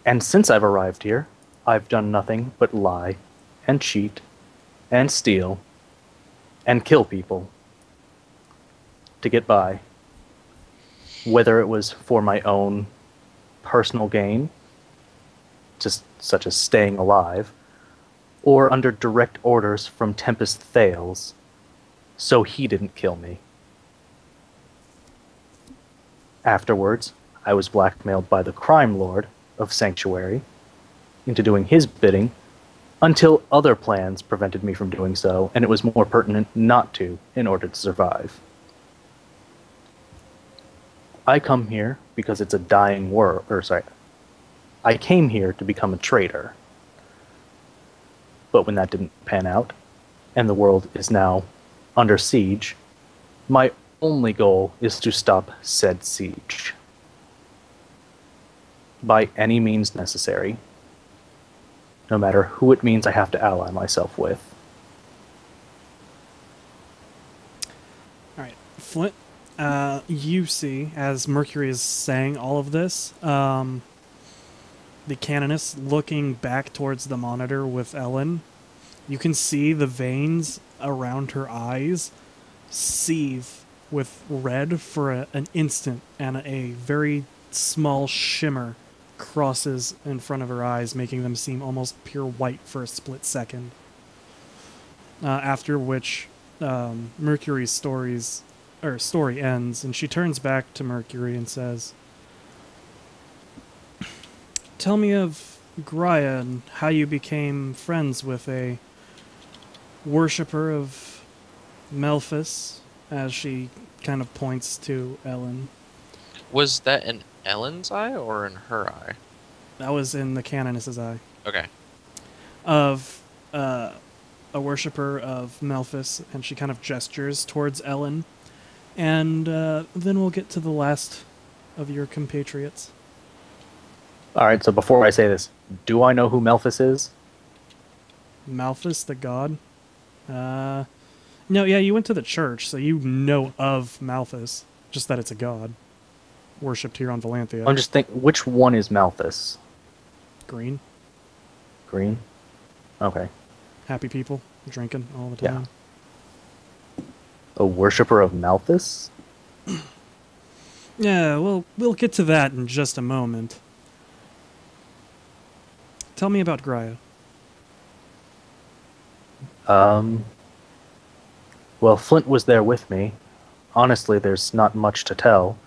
S2: And since I've arrived here, I've done nothing but lie, and cheat, and steal, and kill people to get by. Whether it was for my own personal gain, just such as staying alive, or under direct orders from Tempest Thales, so he didn't kill me. Afterwards, I was blackmailed by the crime lord of Sanctuary into doing his bidding until other plans prevented me from doing so, and it was more pertinent not to in order to survive. I come here because it's a dying world, I came here to become a traitor. But when that didn't pan out, and the world is now under siege, my only goal is to stop said siege. By any means necessary, no matter who it means I have to ally myself with.
S1: Alright, Flint, you see, as Mercury is saying all of this, the canoness looking back towards the monitor with Ellen, you can see the veins around her eyes seethe with red for an instant, and a very small shimmer crosses in front of her eyes, making them seem almost pure white for a split second. After which, Mercury's story ends, and she turns back to Mercury and says, "Tell me of Graia and how you became friends with a worshipper of Melphis," as she kind of points to Ellen.
S4: Was that in Ellen's eye or in her eye?
S1: That was in the canoness's eye.
S4: Okay.
S1: Of a worshipper of Melphis, and she kind of gestures towards Ellen. And then we'll get to the last of your compatriots.
S2: Alright, so before I say this, do I know who Melphis is?
S1: Malphus, the god? No, yeah, you went to the church, so you know of Malphus. Just that it's a god. Worshipped here on Valanthia.
S2: I'm just thinking, which one is Malthus?
S1: Green.
S2: Green? Okay.
S1: Happy people. Drinking all the
S2: Yeah.
S1: time.
S2: A worshipper of Malthus?
S1: Yeah, well, we'll get to that in just a moment. Tell me about Graia.
S2: Well, Flint was there with me. Honestly, there's not much to tell.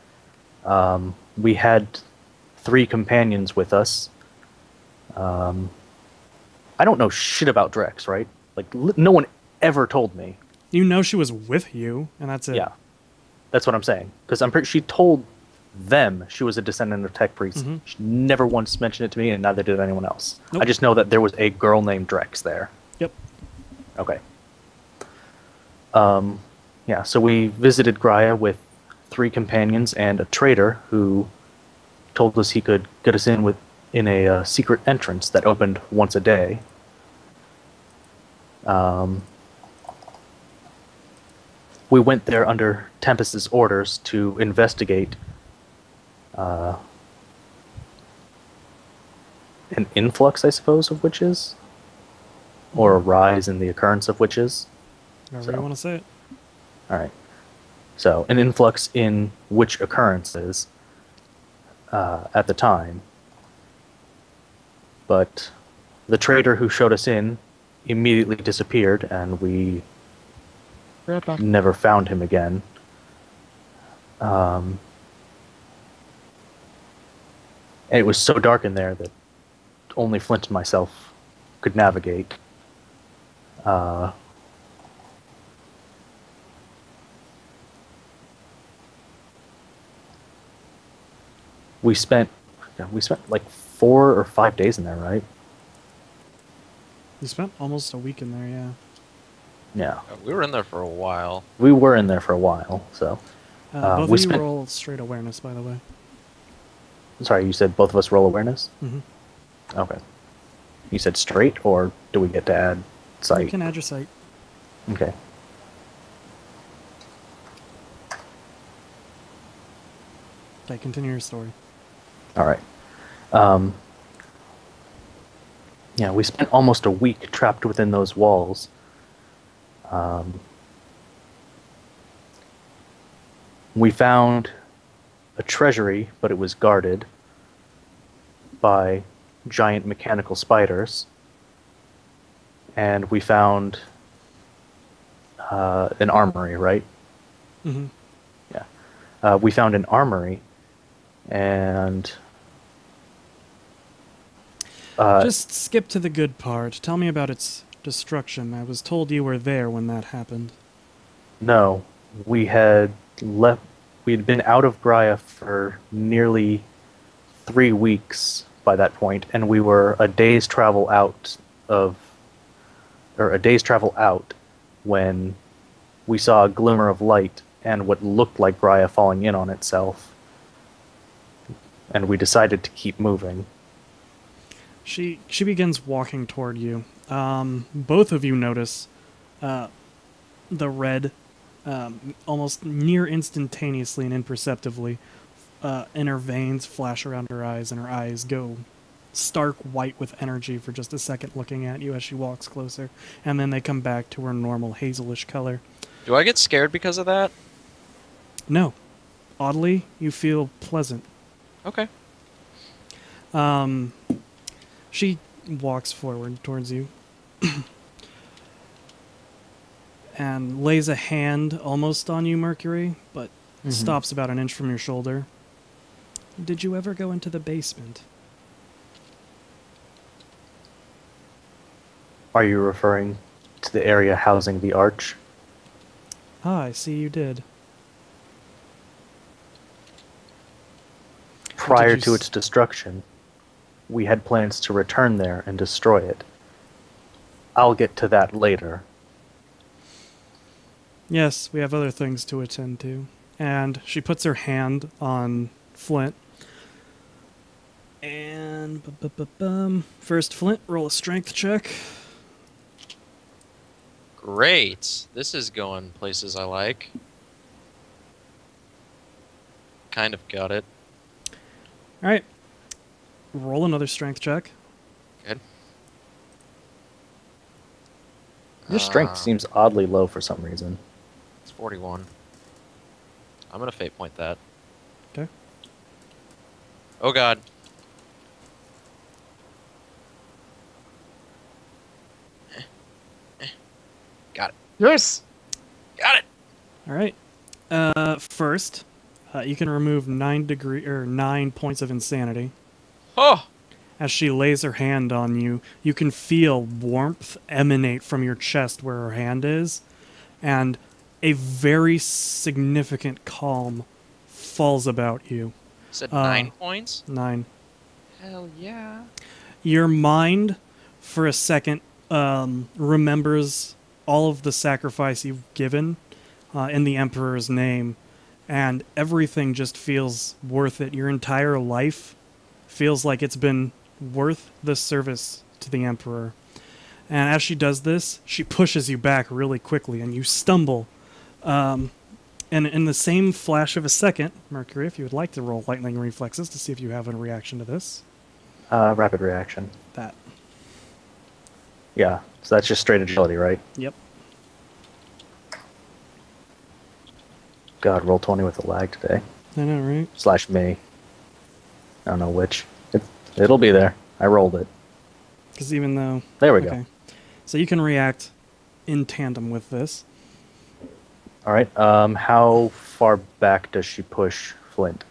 S2: We had 3 companions with us. I don't know shit about Drex, right? Like, no one ever told me.
S1: You know she was with you, and that's it.
S2: Yeah, that's what I'm saying. Because I'm pretty. She told them she was a descendant of Tech Priest.
S1: Mhm.
S2: She never once mentioned it to me, and neither did anyone else.
S1: Nope.
S2: I just know that there was a girl named Drex there.
S1: Yep.
S2: Okay. Yeah, so we visited Graia with 3 companions and a traitor who told us he could get us in a secret entrance that opened once a day. We went there under Tempest's orders to investigate an influx, I suppose, of witches, or a rise in the occurrence of witches.
S1: However you want to say it.
S2: All right. So, an influx in witch occurrences at the time. But the traitor who showed us in immediately disappeared, and we
S3: Right back.
S2: never found him again. And it was so dark in there that only Flint and myself could navigate. We spent like 4 or 5 days in there, right?
S1: You spent almost a week in there, yeah.
S2: Yeah,
S4: We were in there for a while.
S2: we were in there for a while. So,
S1: Both
S2: we
S1: of you
S2: spent-
S1: roll straight awareness, by the way.
S2: sorry, you said both of us roll awareness.
S1: Mm-hmm.
S2: Okay. You said straight, or do we get to add
S1: You
S2: sight?
S1: can add your sight.
S2: Okay.
S1: Okay, continue your story.
S2: All right. Yeah, we spent almost a week trapped within those walls. We found a treasury, but it was guarded by giant mechanical spiders. And we found an armory, right?
S1: Mm-hmm.
S2: Yeah. We found an armory, and
S1: Just skip to the good part. Tell me about its destruction. I was told you were there when that happened.
S2: no, we had left. We had been out of Graia for nearly 3 weeks by that point, and we were a day's travel out when we saw a glimmer of light and what looked like Graia falling in on itself, and we decided to keep moving.
S1: She begins walking toward you. Both of you notice the red, almost near instantaneously and imperceptibly, in her veins flash around her eyes, and her eyes go stark white with energy for just a second looking at you as she walks closer, and then they come back to her normal hazelish color.
S4: Do I get scared because of that?
S1: No. Oddly, you feel pleasant.
S4: Okay.
S1: She walks forward towards you and lays a hand almost on you, Mercury, but stops about an inch from your shoulder. Did you ever go into the basement?
S2: Are you referring to the area housing the arch?
S1: Ah, I see you did.
S2: Prior
S1: Did
S2: to
S1: you
S2: its destruction, we had plans to return there and destroy it. I'll get to that later.
S1: Yes, we have other things to attend to. And she puts her hand on Flint. And first, Flint, roll a strength check.
S4: Great. This is going places I like. Kind of got it.
S1: All right. Roll another strength check.
S4: Good.
S2: Your strength seems oddly low for some reason.
S4: It's 41. I'm gonna fate point that.
S1: Okay.
S4: Oh god. Got it.
S3: Yes.
S4: Got it.
S1: All right. First, you can remove 9 points of insanity.
S4: Oh.
S1: As she lays her hand on you, you can feel warmth emanate from your chest where her hand is, and a very significant calm falls about you.
S4: You said 9 points?
S1: 9.
S4: Hell yeah.
S1: Your mind, for a second, remembers all of the sacrifice you've given in the Emperor's name, and everything just feels worth it. Your entire life feels like it's been worth the service to the Emperor. And as she does this, she pushes you back really quickly, and you stumble. And in the same flash of a second, Mercury, if you would like to roll lightning reflexes to see if you have a reaction to this.
S2: Rapid reaction.
S1: That.
S2: Yeah, so that's just straight agility, right?
S1: Yep.
S2: God, roll 20 with a lag today.
S1: I know, right?
S2: / me. I don't know which. It'll be there. I rolled it.
S1: Because even though...
S2: There we go.
S1: So you can react in tandem with this.
S2: All right. How far back does she push Flint?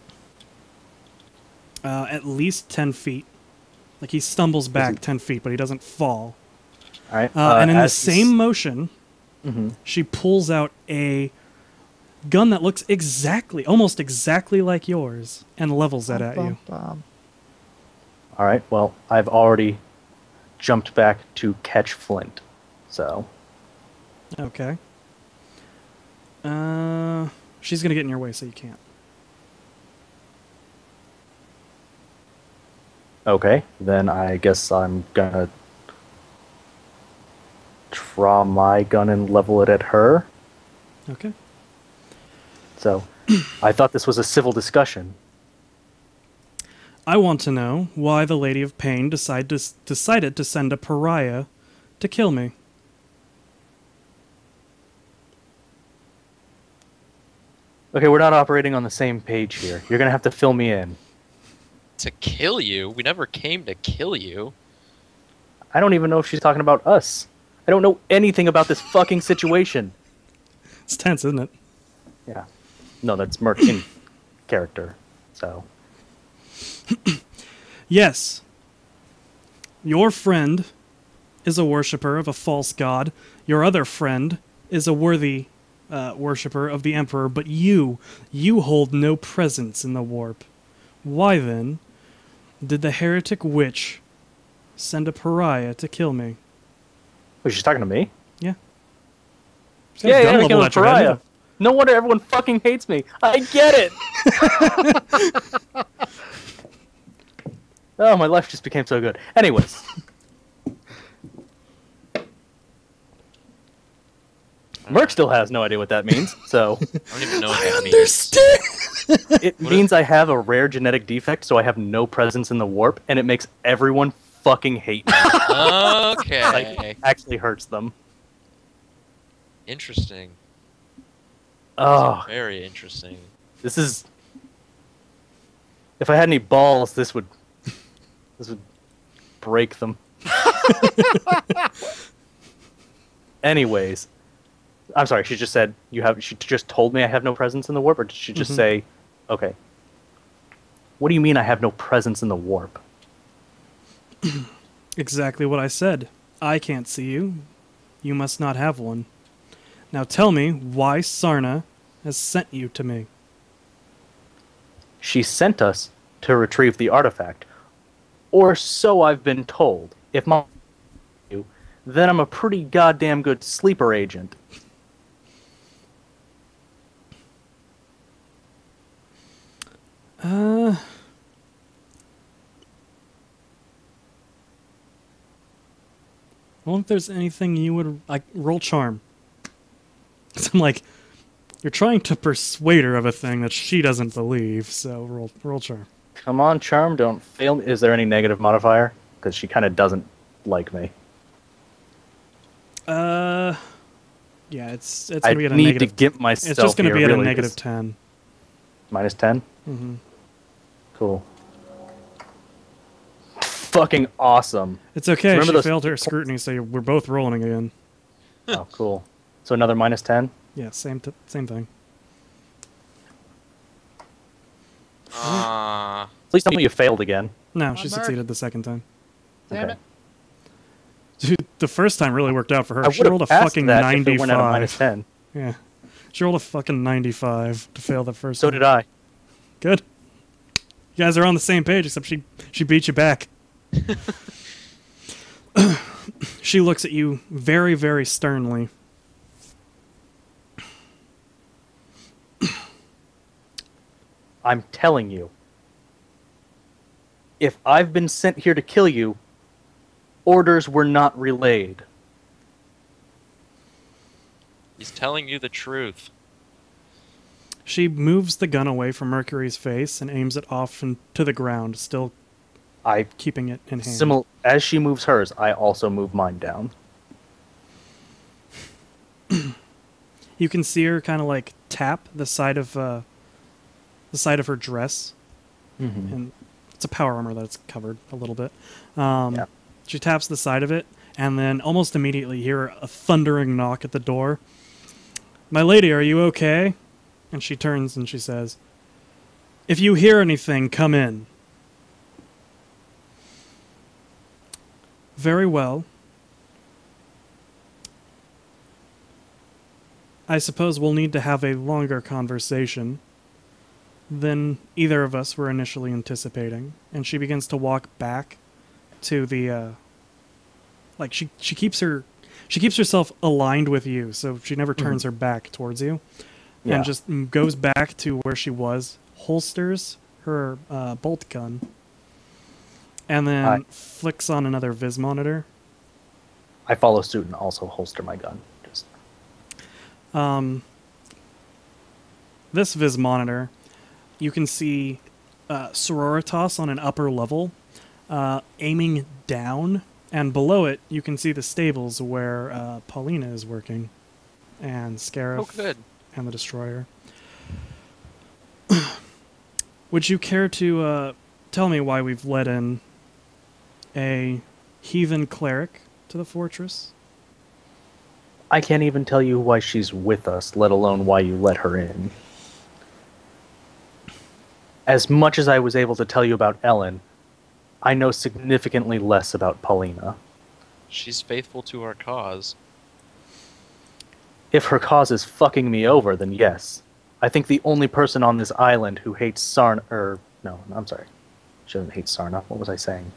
S1: At least 10 feet. Like, he stumbles back 10 feet, but he doesn't fall.
S2: All right.
S1: And in the
S2: as
S1: same motion, she pulls out a gun that looks almost exactly like yours, and levels it at you.
S2: All right. Well, I've already jumped back to catch Flint, so.
S1: Okay. She's gonna get in your way, so you can't.
S2: Okay, then I guess I'm gonna draw my gun and level it at her.
S1: Okay.
S2: So, I thought this was a civil discussion.
S1: I want to know why the Lady of Pain decided to send a pariah to kill me.
S2: Okay, we're not operating on the same page here. You're gonna have to fill me in.
S4: To kill you? We never came to kill you.
S2: I don't even know if she's talking about us. I don't know anything about this fucking situation.
S1: It's tense, isn't it?
S2: Yeah. No, that's Merc in character. So.
S1: Yes. Your friend is a worshipper of a false god. Your other friend is a worthy worshipper of the Emperor, but you hold no presence in the warp. Why then did the heretic witch send a pariah to kill me?
S2: Wait, she's talking to me?
S1: Yeah.
S2: Yeah,
S1: Gun
S2: yeah,
S1: level
S2: a
S1: at your head.
S2: pariah. No wonder everyone fucking hates me. I get it. Oh, my life just became so good. Anyways. Merc still has no idea what that means, so...
S4: I don't even know what that means.
S1: Understand.
S2: It means I have a rare genetic defect, so I have no presence in the warp, and it makes everyone fucking hate me.
S4: Okay.
S2: Like, actually hurts them.
S4: Interesting.
S2: Oh,
S4: Very interesting.
S2: this is... If I had any balls, this would break them. Anyways, I'm sorry. She just said you have. She just told me I have no presence in the warp, or did she just say, "Okay"? What do you mean I have no presence in the warp?
S1: Exactly what I said. I can't see you. You must not have one. Now tell me why Sarna has sent you to me.
S2: She sent us to retrieve the artifact, or so I've been told. If my then I'm a pretty goddamn good sleeper agent.
S1: I wonder if there's anything you would like. Roll charm. I'm like, you're trying to persuade her of a thing that she doesn't believe. So roll charm.
S2: Come on, charm, don't fail me. Is there any negative modifier? Because she kind of doesn't like me.
S1: Yeah, it's
S2: I
S1: gonna be at a
S2: need
S1: negative.
S2: to get myself.
S1: It's just gonna
S2: here,
S1: be at
S2: really,
S1: a negative
S2: 'cause-
S1: 10.
S2: Minus 10?
S1: Mm-hmm.
S2: Cool. Fucking awesome.
S1: It's okay.
S2: Remember
S1: She
S2: those
S1: failed her scrutiny, so we're both rolling again.
S2: Oh, cool. So another minus 10?
S1: Yeah, same thing.
S2: Please tell me you failed again.
S1: No, she
S3: Mark.
S1: succeeded the second time.
S3: Damn
S2: Okay.
S3: it.
S1: Dude, the first time really worked out for her.
S2: I
S1: She
S2: would
S1: rolled a
S2: have passed
S1: fucking
S2: that if it went at a
S1: 95.
S2: minus 10.
S1: Yeah. She rolled a fucking 95 to fail the first
S2: So
S1: one.
S2: did I.
S1: Good. You guys are on the same page, except she beat you back. She looks at you very, very sternly.
S2: I'm telling you. If I've been sent here to kill you, orders were not relayed.
S4: He's telling you the truth.
S1: She moves the gun away from Mercury's face and aims it off to the ground, still
S2: I
S1: keeping it in hand.
S2: as she moves hers, I also move mine down.
S1: You can see her kind of like tap the side of her dress, and it's a power armor that's covered a little bit.
S2: Yeah.
S1: She taps the side of it, and then almost immediately you hear a thundering knock at the door. "My lady, are you okay?" And she turns and she says, "If you hear anything, come in." Very well. I suppose we'll need to have a longer conversation than either of us were initially anticipating. And she begins to walk back to the like she keeps herself aligned with you, so she never turns her back towards you.
S2: Yeah.
S1: And just goes back to where she was, holsters her bolt gun, and then flicks on another Viz monitor.
S2: I follow suit and also holster my gun. Just
S1: This Viz monitor, you can see sororitas on an upper level, aiming down, and below it you can see the stables where Paulina is working, and Scarif,
S4: Oh, good.
S1: and the Destroyer. Would you care to tell me why we've let in a heathen cleric to the fortress?
S2: I can't even tell you why she's with us, let alone why you let her in. As much as I was able to tell you about Ellen, I know significantly less about Paulina.
S4: She's faithful to our cause.
S2: If her cause is fucking me over, then yes. I think the only person on this island who hates Sarna... no, I'm sorry. She doesn't hate Sarna. What was I saying?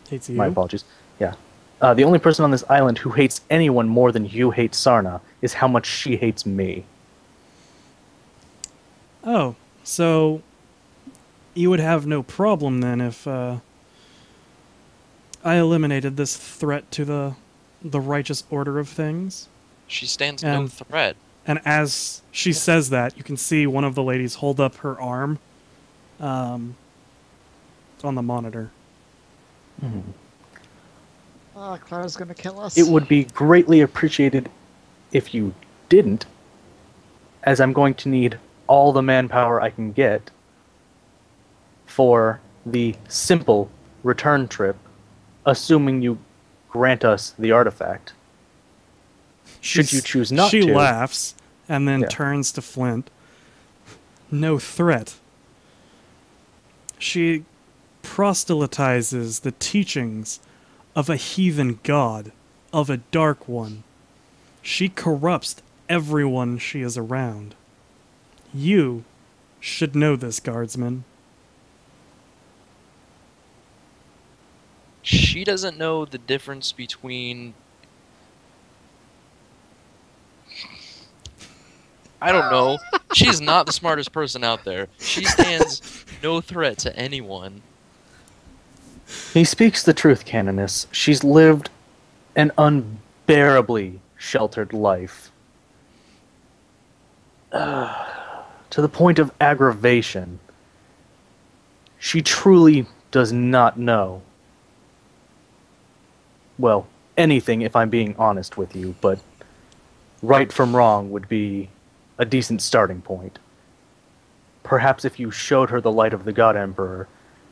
S1: Hates you?
S2: My apologies. Yeah. The only person on this island who hates anyone more than you hate Sarna is how much she hates me.
S1: Oh, so you would have no problem then if I eliminated this threat to the righteous order of things?
S4: She stands no threat.
S1: And as she says that, you can see one of the ladies hold up her arm on the monitor.
S3: Oh, Clara's gonna kill us.
S2: It would be greatly appreciated if you didn't, as I'm going to need all the manpower I can get for the simple return trip, assuming you grant us the artifact. Should you choose not to...
S1: She laughs and then
S2: Yeah.
S1: turns to Flint. No threat. She proselytizes the teachings of a heathen god, of a dark one. She corrupts everyone she is around. You should know this, guardsman.
S4: She doesn't know the difference between... I don't know. She's not the smartest person out there. She stands no threat to anyone.
S2: He speaks the truth, Canoness. She's lived an unbearably sheltered life. To the point of aggravation. She truly does not know. Well, anything if I'm being honest with you, but right from wrong would be a decent starting point. Perhaps if you showed her the light of the God Emperor,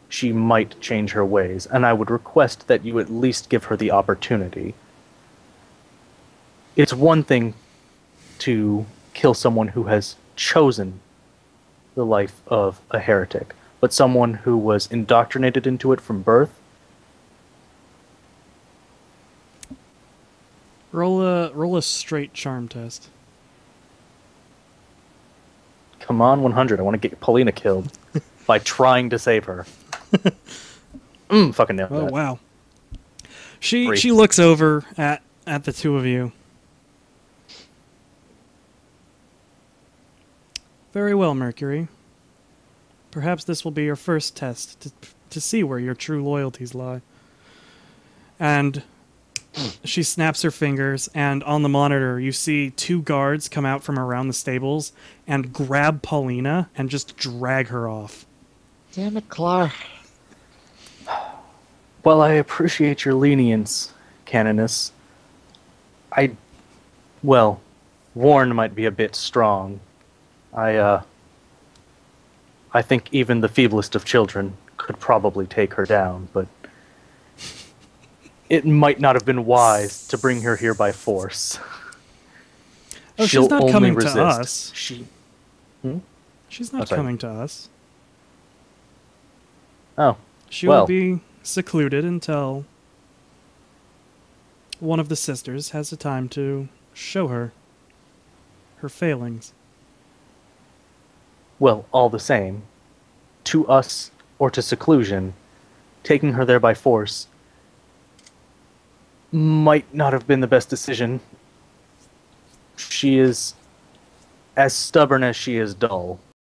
S2: she might change her ways, and I would request that you at least give her the opportunity. It's one thing to kill someone who has chosen the life of a heretic, but someone who was indoctrinated into it from birth?
S1: Roll a straight charm test.
S2: Come on, 100. I want to get Paulina killed by trying to save her. Fucking nailed
S1: Oh
S2: that.
S1: wow. She
S2: Great.
S1: she looks over at the two of you. Very well, Mercury. Perhaps this will be your first test to see where your true loyalties lie. And she snaps her fingers, and on the monitor you see two guards come out from around the stables and grab Paulina and just drag her off.
S3: Damn it, Clara.
S2: Well, I appreciate your lenience, Canoness. Well, warn might be a bit strong. I think even the feeblest of children could probably take her down, but it might not have been wise to bring her here by force.
S1: Oh,
S2: She'll
S1: she's not
S2: only
S1: coming
S2: resist.
S1: to us.
S2: Oh,
S1: She's not
S2: sorry.
S1: coming to us.
S2: Oh,
S1: She
S2: well.
S1: will be secluded until one of the sisters has the time to show her her failings.
S2: Well, all the same, to us or to seclusion, taking her there by force might not have been the best decision. She is as stubborn as she is dull.